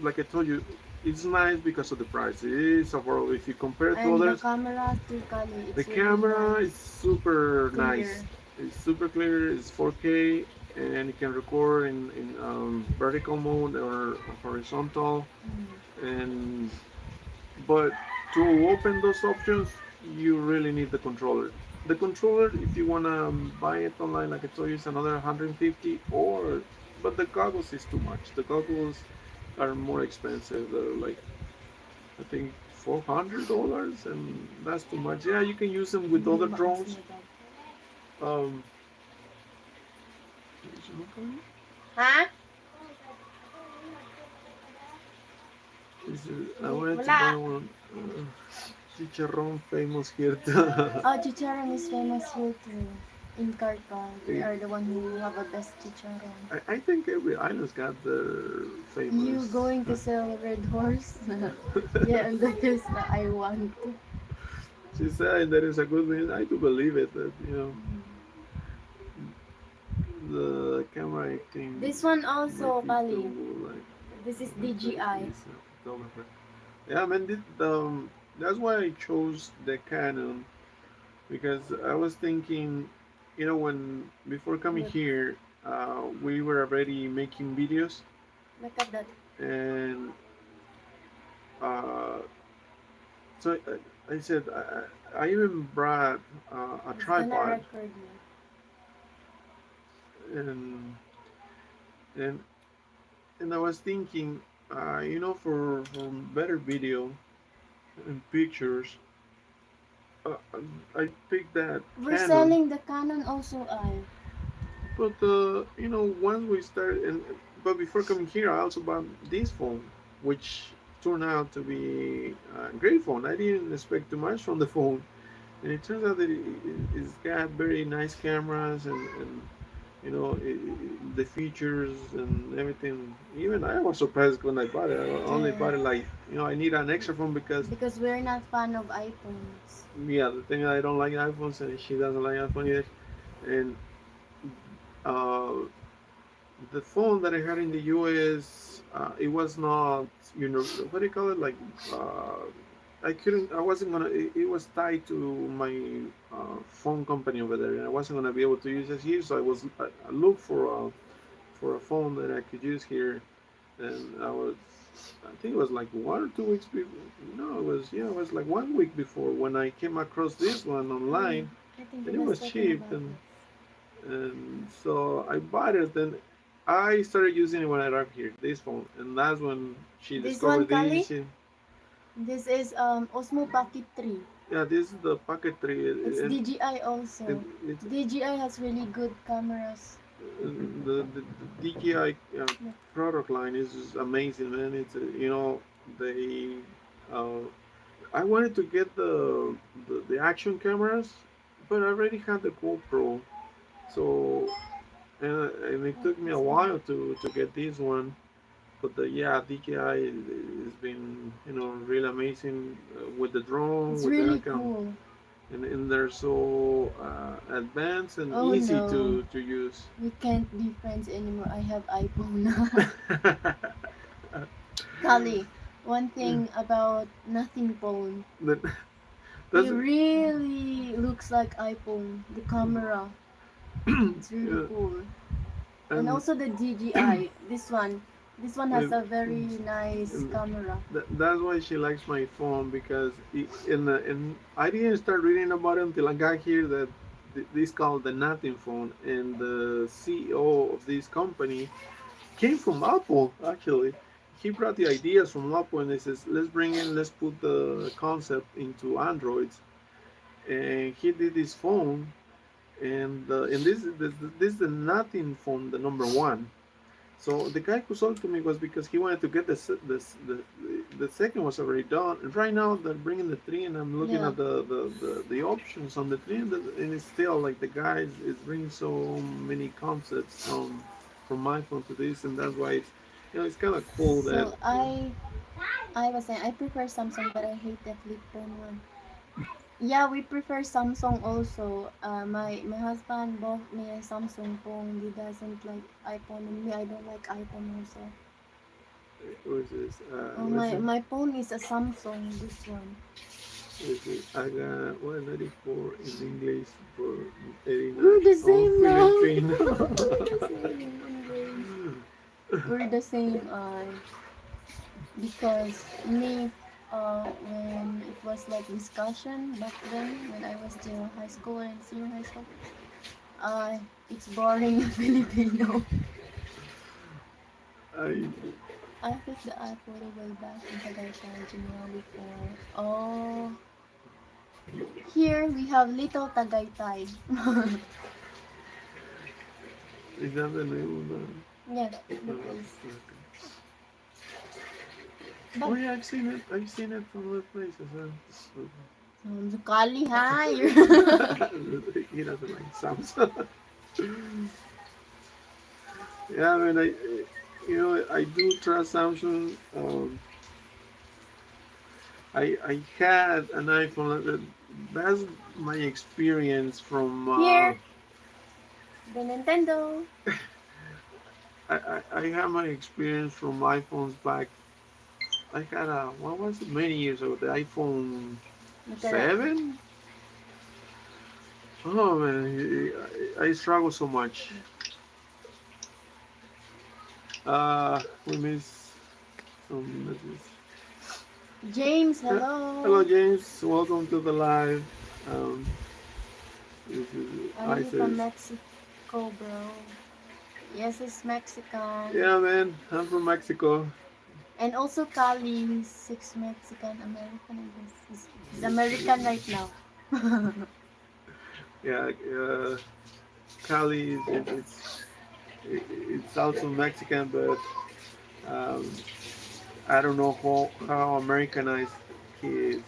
like I told you, it's nice because of the price. It is affordable. If you compare it to and the others, camera too, Kali, the it's really camera is nice, super nice. clear. It's super clear. It's 4K, and it can record in vertical mode or horizontal. Mm. And but to open those options, you really need the controller. The controller, if you wanna buy it online, like I told you, is another 150. Or, but the goggles is too much. The goggles are more expensive. They're like, I think, $400, and that's too much. Yeah, you can use them with Hindi other maas drones. na daw. Um, Ha? I wanted to buy Wala. one. Chicharron famous here. Oh, chicharron is famous here too. In Carca, they are the one who have a best chicharron. I think every island's got their You famous. going to sell a red horse? Yeah, and that is I want to. She said that is a good thing. I do believe it. That the camera acting This one make also, it Kali. do like This is like DGI. this. Yeah, man. That's why I chose the Canon because I was thinking, when before coming Look, here, we were already making videos, look at that. and uh, so I said I even brought a It's gonna tripod, record you. and and and I was thinking, for better video and pictures, uh, I picked that We're Canon. selling the Canon also, I. But once we started, but before coming here, I also bought this phone, which turned out to be a great phone. I didn't expect too much from the phone, and it turns out that it's got very nice cameras and the features and everything. Even I was surprised when I bought it. I only Yeah. bought it like I need an extra phone because Because we're not fan of iPhones. yeah, the thing I don't like iPhones and she doesn't like iPhone either. And uh, the phone that I had in the US, it was not what do you call it, like I wasn't gonna. It was tied to my phone company over there, and I wasn't gonna be able to use it here. So I looked for a phone that I could use here, and I think it was like 1 or 2 weeks before. No, it was like 1 week before when I came across this one online, I think and he it was was talking cheap, about and so I bought it. And I started using it when I arrived here, this phone, and that's when she this one, discovered Kali. this. This is Osmo Pocket 3. Yeah, this is the Pocket 3, It's and DJI it, also. it's DJI has really good cameras. the DJI Look, product line is amazing, man. It's they. Uh, I wanted to get the action cameras, but I already had the GoPro, so and it look, took me a this one. while to get this one. But yeah, DJI has been really amazing with the drone, It's with the really camera, cool. and they're so advanced and Oh easy no, to use. we can't be friends anymore. I have iPhone. Kali, one thing about nothing phone. That It that's really looks like iPhone. The camera, it's really yeah, cool. And and, also the DJI. This one has and, a very nice and camera. that's why she likes my phone because and I didn't start reading about it until I got here that this called the Nothing phone, and the CEO of this company came from Apple actually. He brought the ideas from Apple and he says, let's put the concept into Androids. And he did this phone, and this is the nothing phone, the number one. So the guy who sold to me was because he wanted to get the second was already done. And right now they're bringing the three, and I'm looking Yeah. at the options on the three, and it's still like the guy is bringing so many concepts from my phone to this, and that's why it's it's kind of cool that So I was saying I prefer Samsung, but I hate the flip phone one. Yeah, we prefer Samsung also. My husband bought me a Samsung phone. He doesn't like iPhone, and me I don't like iPhone also. was this Oh, my phone is a Samsung. This one. I got 194 in English for 89 We're the on same now. We're Philippine. the same in English. We're the same. Because me, when it was like discussion back then when I was still high school and senior high school, uh, it's boring in Filipino. I I picked the iPhoto way back in Tagaytay, Genoa before. Oh, here we have Little Tagaytay. is that the name of the? Yes, the place. Okay. But Oh yeah, I've seen it. I've seen it from other places. Kali higher. He doesn't like Samsung. Yeah, I mean, I do trust Samsung. I had an iPhone. That's my experience from. Here, the Nintendo. I had my experience from iPhones back. I had a what was it many years ago? The iPhone Look at that. 7. Oh man, I struggle so much. We miss some messages. James, Hello, hello. James. Welcome to the live. Um, this is Are you from ISIS. Mexico, bro? Yes, it's Mexican. Yeah, man. I'm from Mexico. And also Kali, he's 6 Mexican American, I guess. He's American right now. Yeah, Cali. It's also Mexican, but um, I don't know how Americanized he is.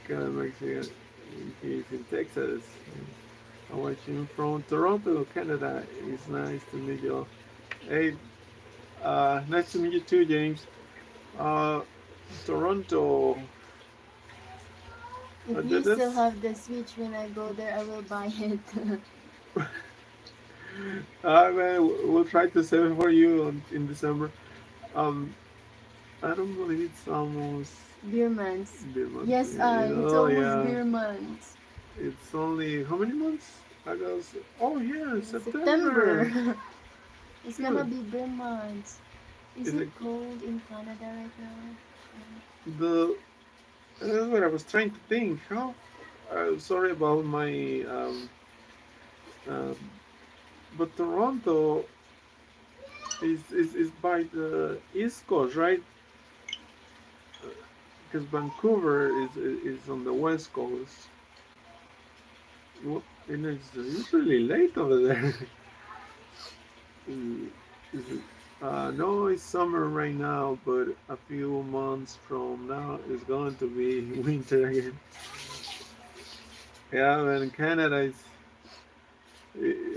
Kind of Mexican. He's in Texas. I watch him from Toronto, Canada. It's nice to meet you. Hey, nice to meet you too, James. Uh, Toronto. If you still have the Switch when I go there, I will buy it. Man, we'll try to save it for you in December. Um, I don't believe it's almost beer months. beer month. Yes, it's Oh almost yeah, beer months. it's only how many months? August. Oh yeah, September. September. It's gonna Good. be beer months. Is Is it it cold in Canada right now? the? That's what I was trying to think. How? Sorry about my. Um, but Toronto is by the East Coast, right? Because Vancouver is on the West Coast. And it's really late over there. Is it, no, it's summer right now, but a few months from now it's going to be winter again. Yeah, and Canada is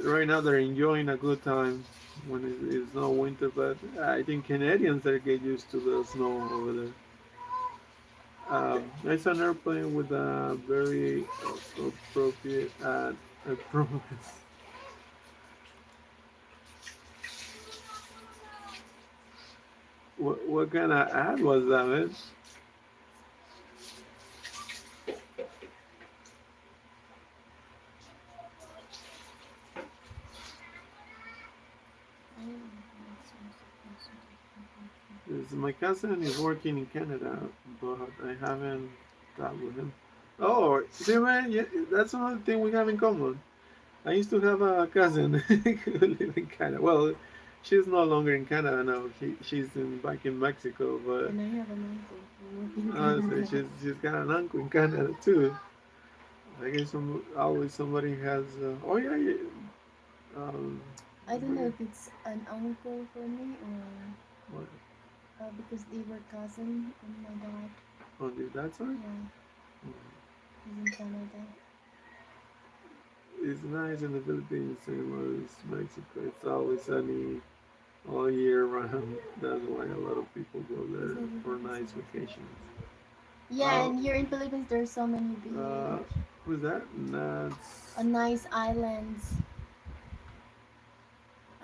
right now they're enjoying a good time when it's no winter, but I think Canadians are get used to the snow over there. It's an airplane with a very appropriate I promise. What kind of ad was that, man? My cousin is working in Canada, but I haven't talked with him. Oh, see, man, yeah, that's another thing we have in common. I used to have a cousin who lived in Canada. Well, she's no longer in Canada now. She's back in Mexico, but And I have an uncle in Canada. she's got an uncle in Canada too. I guess always somebody has. Oh yeah, yeah. I don't know if it's an uncle for me or What? because they were cousin on my dad. On your dad's side? Yeah, he's in Canada. It's nice in the Philippines, same as Mexico. It's always sunny all year round. That's why a lot of people go there for nice vacations. Yeah, and here in Philippines there's so many beach. Who's that? That's Nice islands.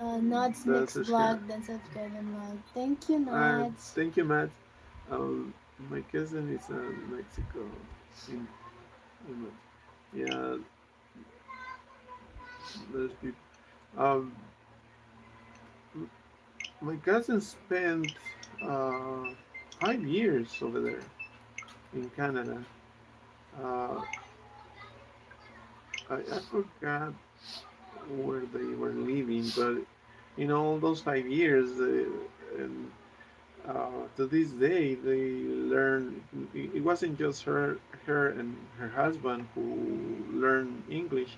Nod's that's next a share. vlog, then subscribe and like. Thank you, Nod's. Thank you, Matt. My cousin is in Mexico. In, yeah, there's people. Um, my cousin spent uh, 5 years over there in Canada. Uh, I forgot where they were living, but all those 5 years, and to this day, they learn. It wasn't just her and her husband who learned English,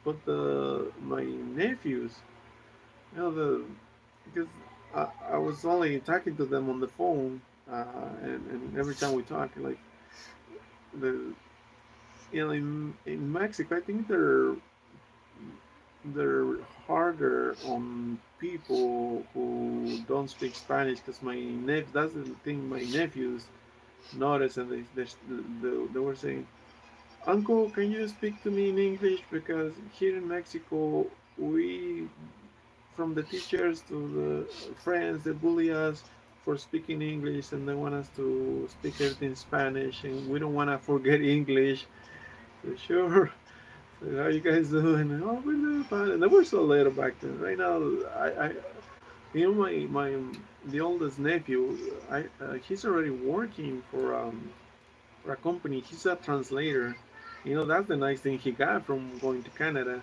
but my nephews. The because I was only talking to them on the phone, and every time we talk, like the in Mexico, I think they're harder on people who don't speak Spanish because that's the thing my nephews noticed, and they were saying, Uncle, can you speak to me in English? Because here in Mexico, we, from the teachers to the friends, they bully us for speaking English, and they want us to speak everything in Spanish, and we don't want to forget English. So, sure. So how you guys doing? Oh, we're doing fine. And they were so little back then. Right now, my the oldest nephew, he's already working for a company. He's a translator. That's the nice thing he got from going to Canada,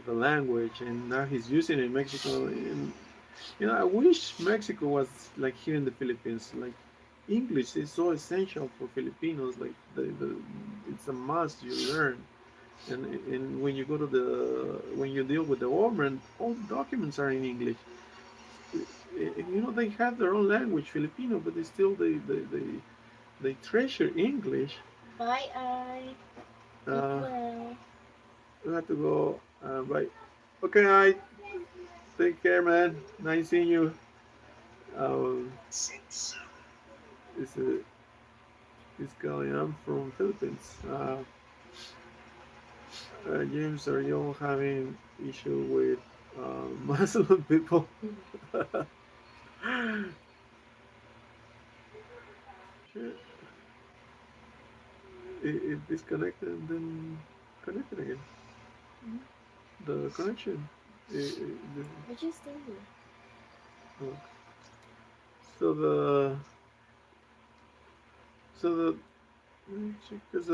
the language, and now he's using it in Mexico. And I wish Mexico was like here in the Philippines. Like English is so essential for Filipinos. Like it's a must you learn. And when you go to when you deal with the government, all the documents are in English. They have their own language, Filipino, but they treasure English. Bye, I. Keep well. We have to go. Bye. Okay, I take care, man. Nice seeing you. It's this guy. I'm from Philippines. James, are you having issue with Muslim people? Sure. It disconnected and then connected again. Mm-hmm. The connection. I just told you. Oh. So the so the because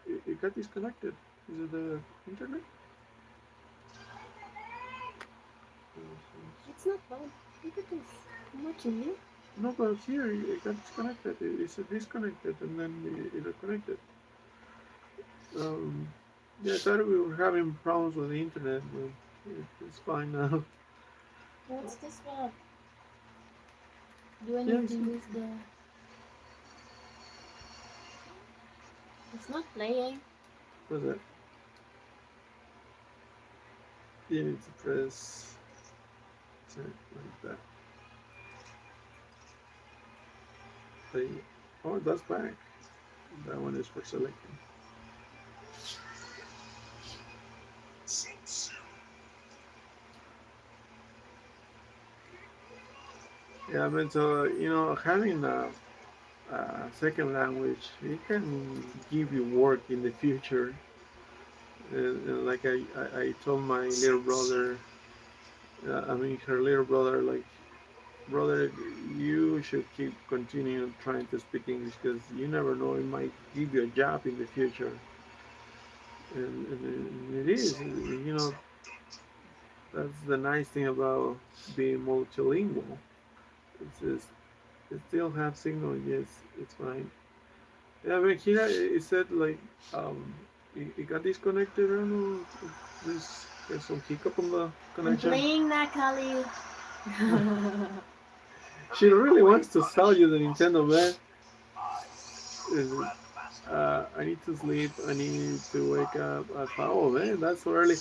it got disconnected. Is it the internet? It's not bad. Look at this. I'm watching you. No, but here it got disconnected. It's disconnected and then it reconnected. Yeah, I thought we were having problems with the internet, but it's fine now. What's this one? Do I need to use the... It's not playing. What's that? You need to press like that. Oh, that's back. That one is for selecting. Yeah, I mean, so having a second language, it can give you work in the future. And like I told my little brother, her little brother, like, brother, you should keep continuing trying to speak English because you never know, it might give you a job in the future. And it is, That's the nice thing about being multilingual. It's just it still have signal. Yes, it's fine. Yeah, but here it said like um it got disconnected. I don't know. There's some hiccup on the I'm connection. playing na, Kali. She really wants to sell you the Nintendo, man. I need to sleep. I need to wake up at 5. Oh man, that's so early.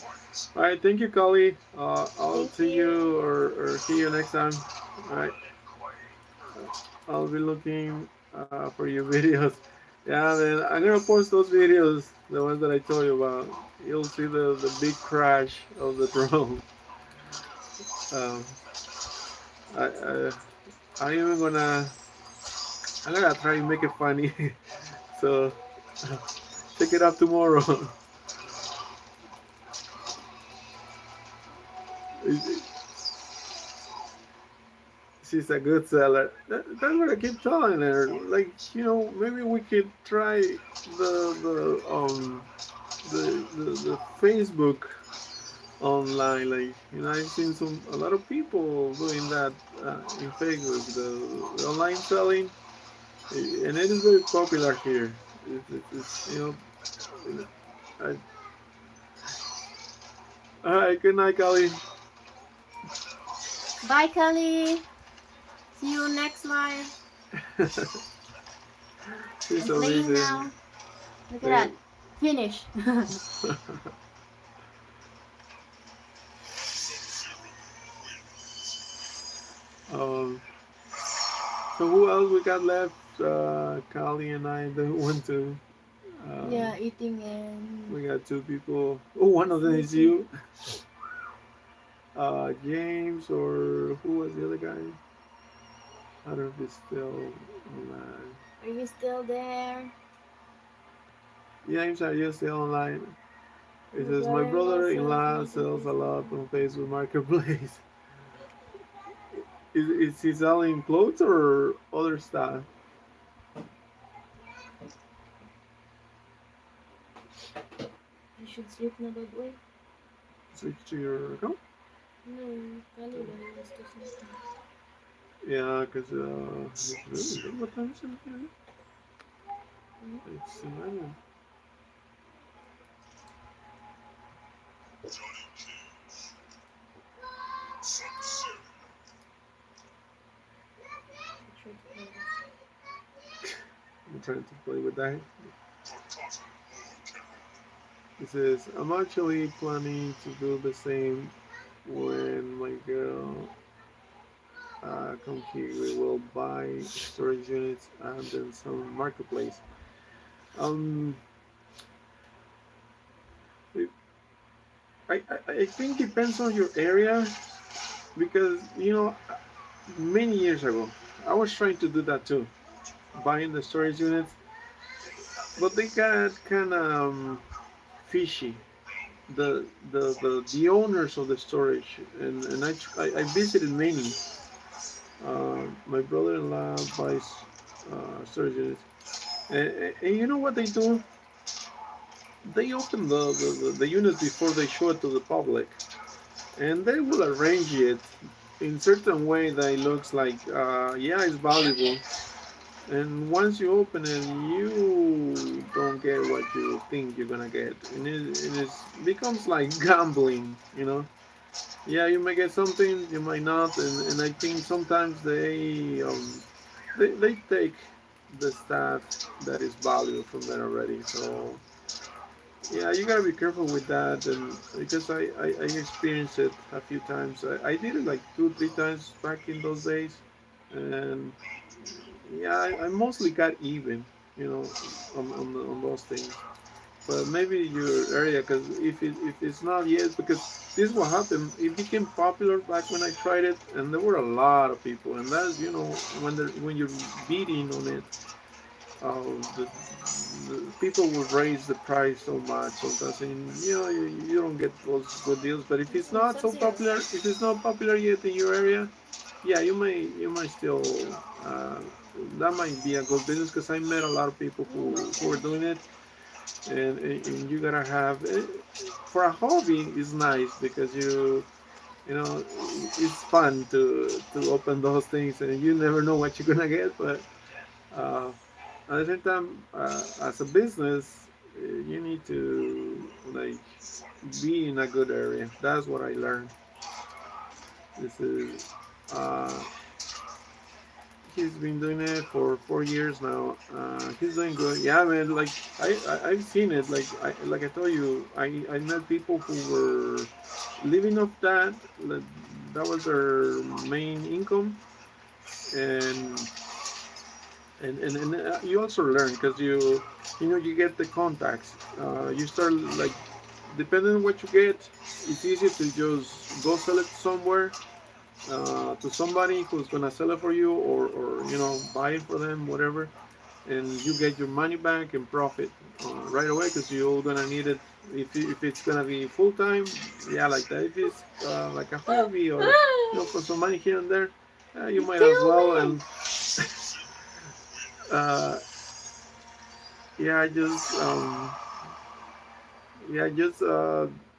All right, thank you, Kali. I'll Thank see you. you or see you next time. All right, I'll be looking for your videos. Yeah, man, I'm gonna post those videos, the ones that I told you about. You'll see the big crash of the drone. Um, I, I I'm even I'm gonna try and make it funny. So check it out tomorrow. She's a good seller. That's what I keep telling her. Like, maybe we could try the Facebook online. Like, I've seen a lot of people doing that in Facebook, the online selling, and it is very popular here. It's I, all right, good night, Kali. Bye, Kali. See you next live. She's I'm so playing busy. now. Look at that. Finish. um, so who else we got left? Kali and I don't want to. Yeah, eating and We got two people. Oh, one of them is sleeping. you, James, or who was the other guy? I don't know if he's still online. Are you still there? James, are you still online? It My says my brother-in-law sells brother-in-law sells a marketplace. lot on Facebook Marketplace. Is he selling clothes or other stuff? You should sleep in a bed way. Switch to your account. No, Kali wants to sleep. Yeah, because it's really good. What time is it here? It's 11. I'm trying to play with that. It says, I'm actually planning to do the same when my girl come here. We will buy storage units and then some marketplace. Um, it, I think depends on your area because, many years ago, I was trying to do that too, buying the storage units, but they got kind of fishy. The owners of the storage and I visited many. My brother-in-law buys storage units, and you know what they do? They open the units before they show it to the public, and they will arrange it in certain way that it looks like yeah, it's valuable. And once you open it, you don't get what you think you're gonna get, and it becomes like gambling, Yeah, you may get something, you might not, and I think sometimes they take the stuff that is valuable from there already. So yeah, you gotta be careful with that, and because I experienced it a few times. I did it like 2 3 times back in those days, and yeah, I mostly got even, you know, on those things. But maybe your area, because if it's not yet, because this is what happened. It became popular back when I tried it, and there were a lot of people, and that's when you're bidding on it, uh, the, the people will raise the price so much sometimes, and you don't get those good deals. But if it's not so popular, if it's not popular yet in your area, yeah, you might still. Uh, that might be a good business because I met a lot of people who are doing it, and you gotta have for a hobby is nice because you know, it's fun to open those things, and you never know what you're gonna get. But uh, at the same time, as a business, you need to like be in a good area. That's what I learned. This is he's been doing it for 4 years now. He's doing good. Yeah, man. Like I've seen it. Like I told you, I met people who were living off that. Like, that was their main income, and and you also learn because you know you get the contacts. You start like depending on what you get, it's easy to just go sell it somewhere to somebody who's gonna sell it for you, or you know buy it for them, whatever, and you get your money back and profit right away because you're gonna need it if it's gonna be full time. Yeah, like that. If it's like a hobby or you know for some money here and there, you You might as kill well. me. And uh, yeah, just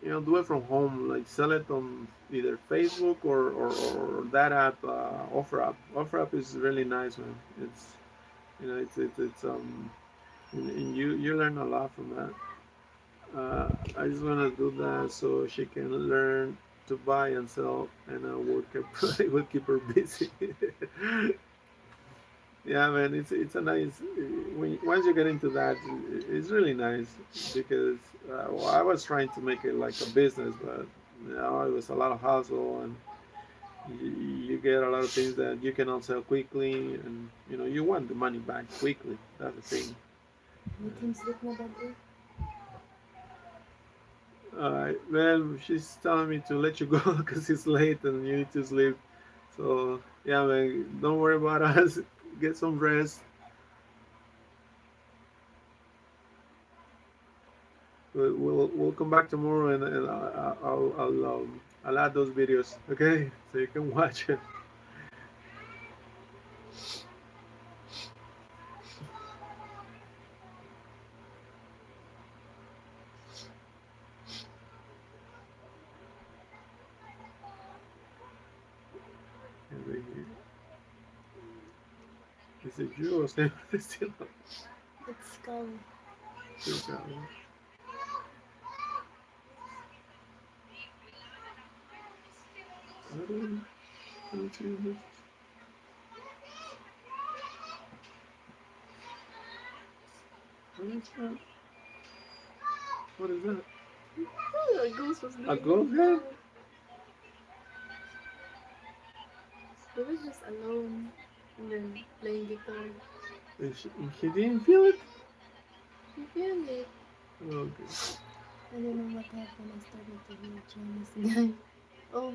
you know do it from home. Like sell it on either Facebook or that app, OfferUp is really nice, man. It's you know it's and you learn a lot from that. I just want to do that so she can learn to buy and sell, and I will keep her busy. Yeah, man, it's a nice when once you get into that, it's really nice because well, I was trying to make it like a business, but you know, it was a lot of hustle, and you get a lot of things that you cannot sell quickly, and you know you want the money back quickly. That's the thing. You can sleep na daddy. Well, she's telling me to let you go because it's late and you need to sleep. So yeah, man, don't worry about us. Get some rest. We'll come back tomorrow, and I'll add those videos, okay? So you can watch it. Is it you or still still It's cold. still going? I don't see this. What is that? What is that? Oh, a ghost was A doing ghost it. head? He was just alone and then playing guitar. He didn't feel it? He feel it. Okay. I don't know what happened. I started to hear Chinese guy. Oh.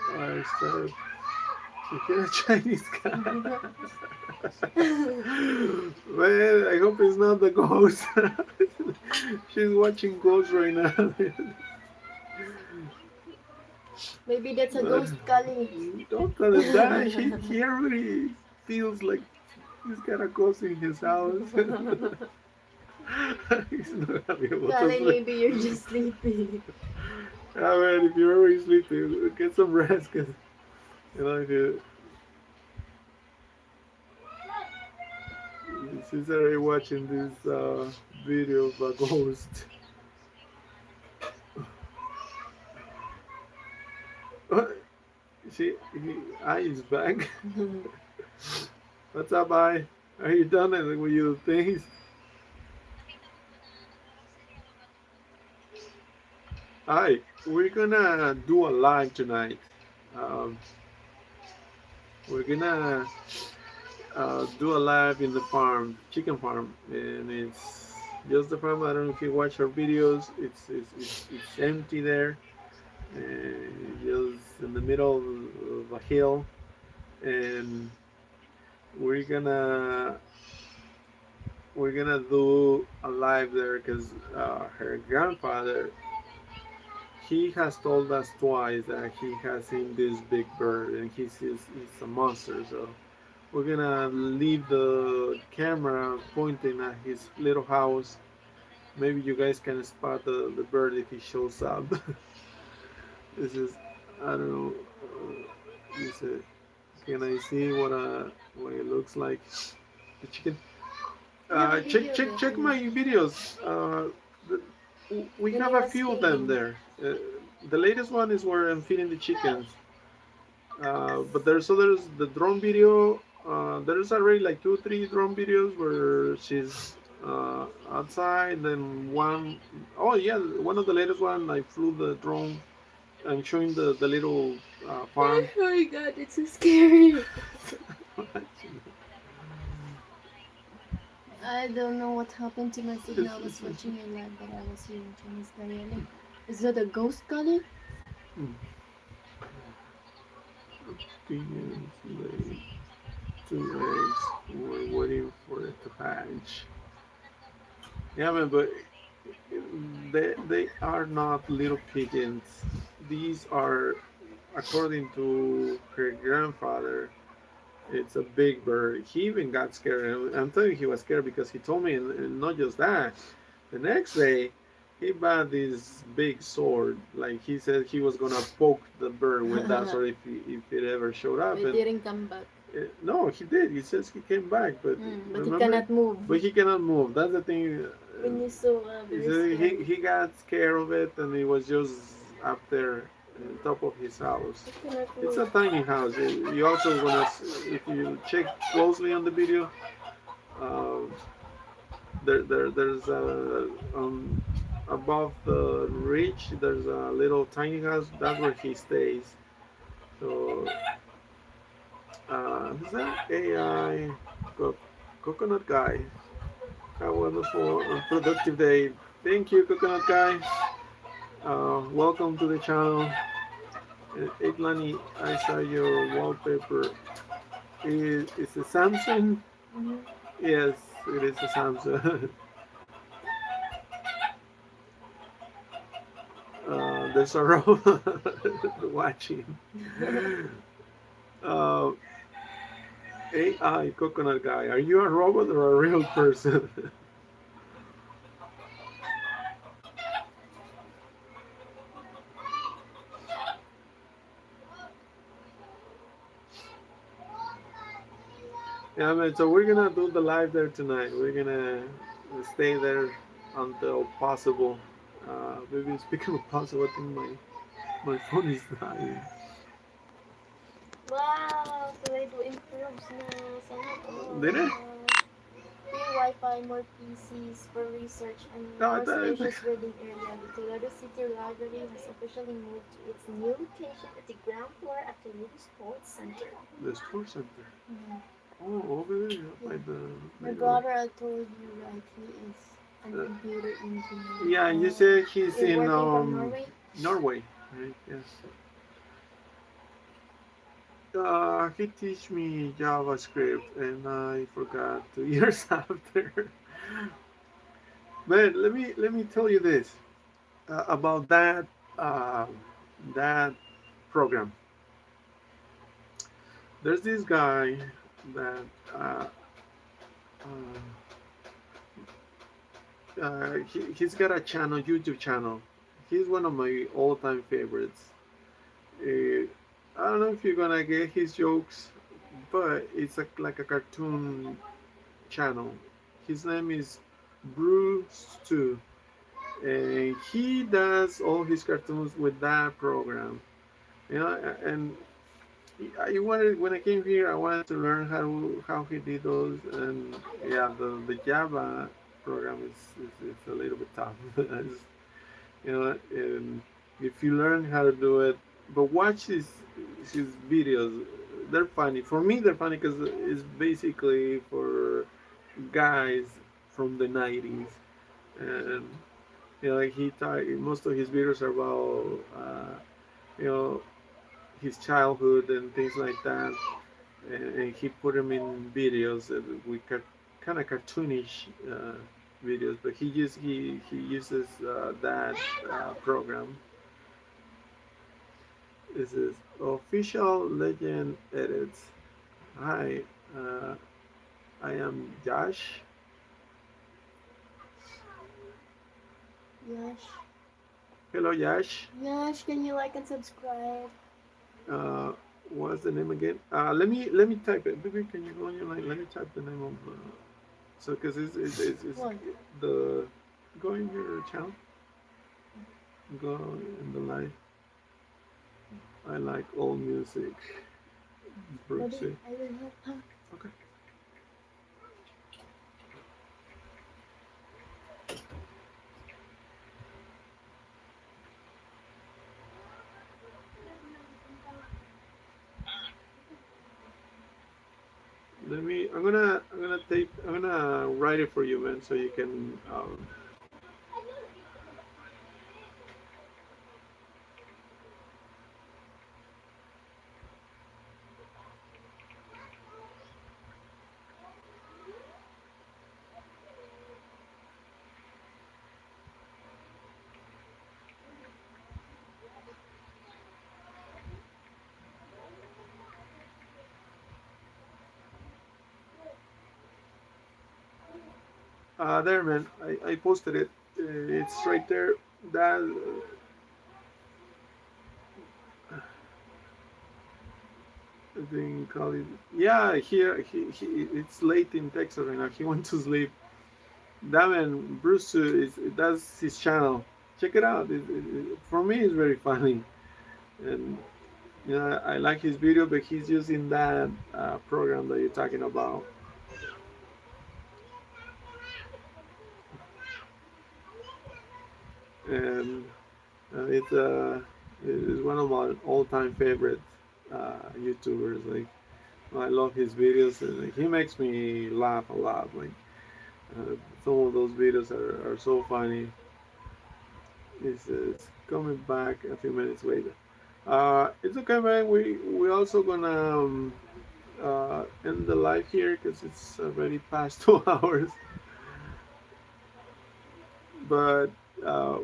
I started to hear a Chinese guy. Man, I hope it's not the ghost. She's watching ghosts right now. Maybe that's a ghost calling. Don't tell him that. He already feels like he's got a ghost in his house. He's not gonna be able to Calling, sleep. maybe you're just sleeping. Yeah, man, if you're already sleeping, get some rest, cause you know if you she's already watching this video of a ghost. I is back. What's up, I? Are you done with your things? Hi, we're gonna do a live tonight. Um, we're gonna do a live in the farm, chicken farm, and it's just the farm. I don't know if you watch our videos. It's empty there, and just in the middle of a hill, and we're gonna we're gonna do a live there because her grandfather he has told us twice that he has seen this big bird and he's a monster. So we're gonna leave the camera pointing at his little house. Maybe you guys can spot the bird if he shows up. This is I don't know. You said, can I see what it looks like? The chicken. Check my videos. The, we When have he a was few of them feeding. there. The latest one is where I'm feeding the chickens. But there's the drone video. There's already like two, three drone videos where she's outside. Then one, oh yeah, one of the latest one I flew the drone and showing the little farm. Oh my god, it's so scary. I don't know what happened to my signal. I was watching it live, but I was hearing Chinese guy yelling. Is that a ghost calling? Opinions laid two eggs. We're waiting for it to hatch. Yeah, man, but they are not little pigeons. These are, according to her grandfather, it's a big bird. He even got scared. I'm telling you, he was scared because he told me, and not just that. The next day, he bought this big sword. Like he said, he was gonna poke the bird with that sword if it ever showed up. It didn't come back. No, he did. He says he came back, but But remember, he cannot move. but he cannot move. That's the thing. When you saw He got scared of it, and he was just up there on top of his house. It's a tiny house. You also gonna, if you check closely on the video, uh, there's above the ridge. There's a little tiny house. That's where he stays. So is that AI coconut guy? Have a wonderful and productive day. Thank you, coconut guy. Welcome to the channel. Lanie, I saw your wallpaper. Is a Samsung? Mm-hmm. Yes, it is a Samsung. There's a robot watching. Uh, AI coconut guy, are you a robot or a real person? Yeah, man. So we're gonna do the live there tonight. We're gonna stay there until possible. Maybe speaking of possible, I think my phone is dying. Wow, Toledo improves now. Sana all. Did it? Free Wi-Fi, more PCs for research, and more spacious reading area. The Toledo City Library has officially moved to its new location at the ground floor at Toledo Sports Center. The sports center? Mm-hmm. Oh, over there, by the... My brother, I told you, right, he is a computer engineer. Yeah, you said he's in Norway? Norway, right? Yes. He teach me JavaScript, and I forgot 2 years after. But let me tell you this about that program. There's this guy that he's got a channel, YouTube channel. He's one of my all-time favorites. I don't know if you're gonna get his jokes, but it's like a cartoon channel. His name is Bruce 2, and he does all his cartoons with that program. You know, and I wanted, when I came here, I wanted to learn how he did those, and yeah, the Java program is a little bit tough. You know, and if you learn how to do it, but watch his videos. They're funny. For me, they're funny because it's basically for guys from the 90s, and you know, like most of his videos are about you know, his childhood and things like that, and he put them in videos with kind of cartoonish videos, but he uses that program. This is official legend edits. Hi, I am Josh. Yash. Hello, Yash. Yash, can you like and subscribe? What's the name again? Let me type it. Baby, can you go on your line? Let me type the name of so because it's the go in your channel. Go in the live. I like all music. Brooksy. I will help her. Okay. I'm gonna write it for you, man, so you can. There, man. I posted it. It's right there. That. I think call it. Yeah, here he. It's late in Texas right now. He went to sleep. That man, Bruce, that's his channel. Check it out. For me, it's very funny, and yeah, I like his video, but he's using that program that you're talking about. And it's one of my all-time favorite YouTubers. Like I love his videos, and like, he makes me laugh a lot. Like some of those videos are so funny. It's coming back a few minutes later. It's okay, man. We also gonna end the live here because it's already past 2 hours. But uh,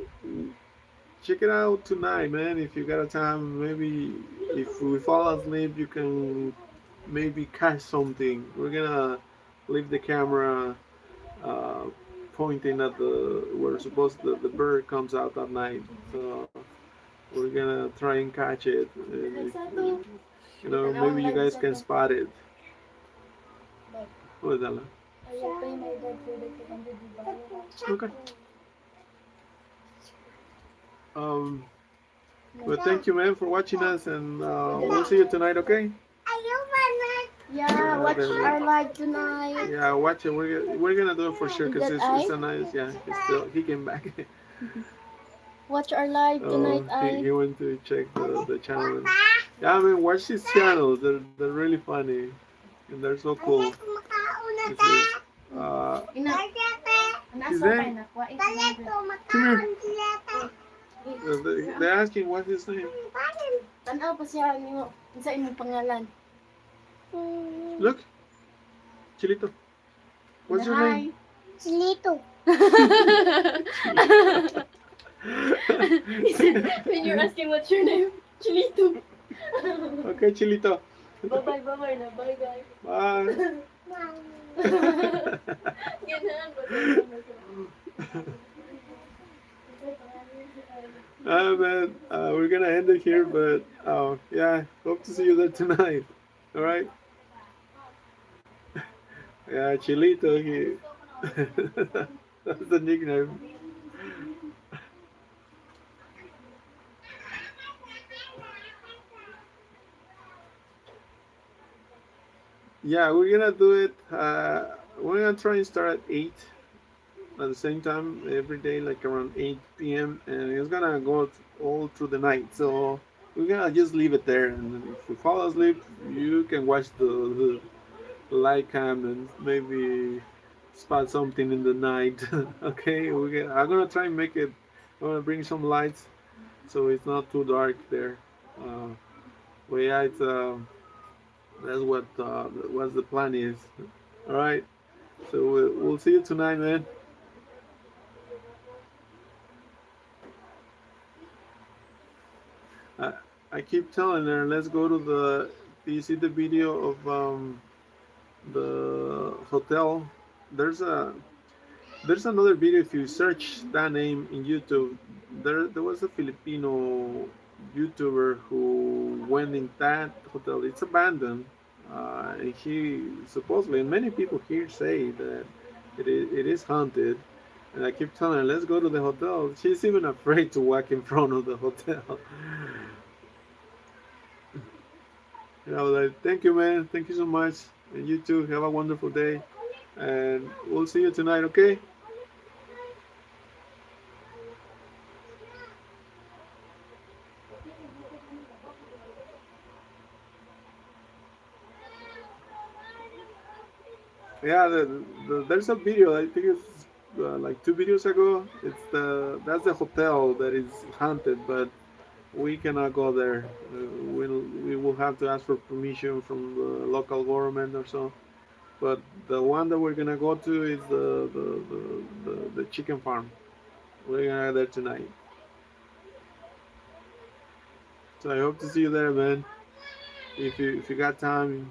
check it out tonight, man. If you got a time, maybe if we fall asleep, you can maybe catch something. We're gonna leave the camera uh, pointing at the where supposed the bird comes out at night. So we're gonna try and catch it. Maybe you guys can spot it. What is that? I will pay my dad for the 200 Okay. But thank you, man, for watching us, and we'll see you tonight, okay? Yeah, watch our live tonight. Yeah, watch it. We're gonna do it for sure because it's a nice. Yeah, he came back. Watch our live tonight. He went to check the channel. Yeah, I mean, watch his channels. They're really funny, and they're so cool. He's there. Come here. They're asking what's his name. Tanaw pa siya nimo. Unsa imong pangalan? Look, Chilito. What's your name? Chilito. When you're asking what's your name, Chilito. Okay, Chilito. Bye na. Bye guys. Bye. Man, we're gonna end it here, but yeah, hope to see you there tonight. All right. Yeah, Chilito. That's the nickname. Yeah, we're gonna do it. We're gonna try and start at 8 at the same time every day, like around 8 p.m. and it's gonna go all through the night. So we're gonna just leave it there, and if we fall asleep, you can watch the light cam and maybe spot something in the night. Okay, I'm gonna try and make it. I'm gonna bring some lights so it's not too dark there. But yeah, it's that's what the plan is. All right, so we'll see you tonight, man. I keep telling her, let's go to the. Do you see the video of the hotel? There's another video. If you search that name in YouTube, there was a Filipino YouTuber who went in that hotel. It's abandoned, and he supposedly, and many people here say that it is haunted. And I keep telling her, let's go to the hotel. She's even afraid to walk in front of the hotel. Like, thank you, man. Thank you so much. And you too. Have a wonderful day. And we'll see you tonight, okay? Yeah, there's a video. I think it's like 2 videos ago. That's the hotel that is haunted, but we cannot go there. We will have to ask for permission from the local government or so. But the one that we're gonna go to is the chicken farm. We're gonna go there tonight. So I hope to see you there, man. If you got time.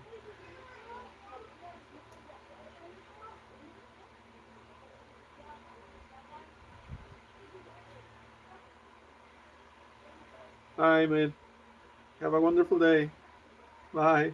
Bye, man. Have a wonderful day. Bye.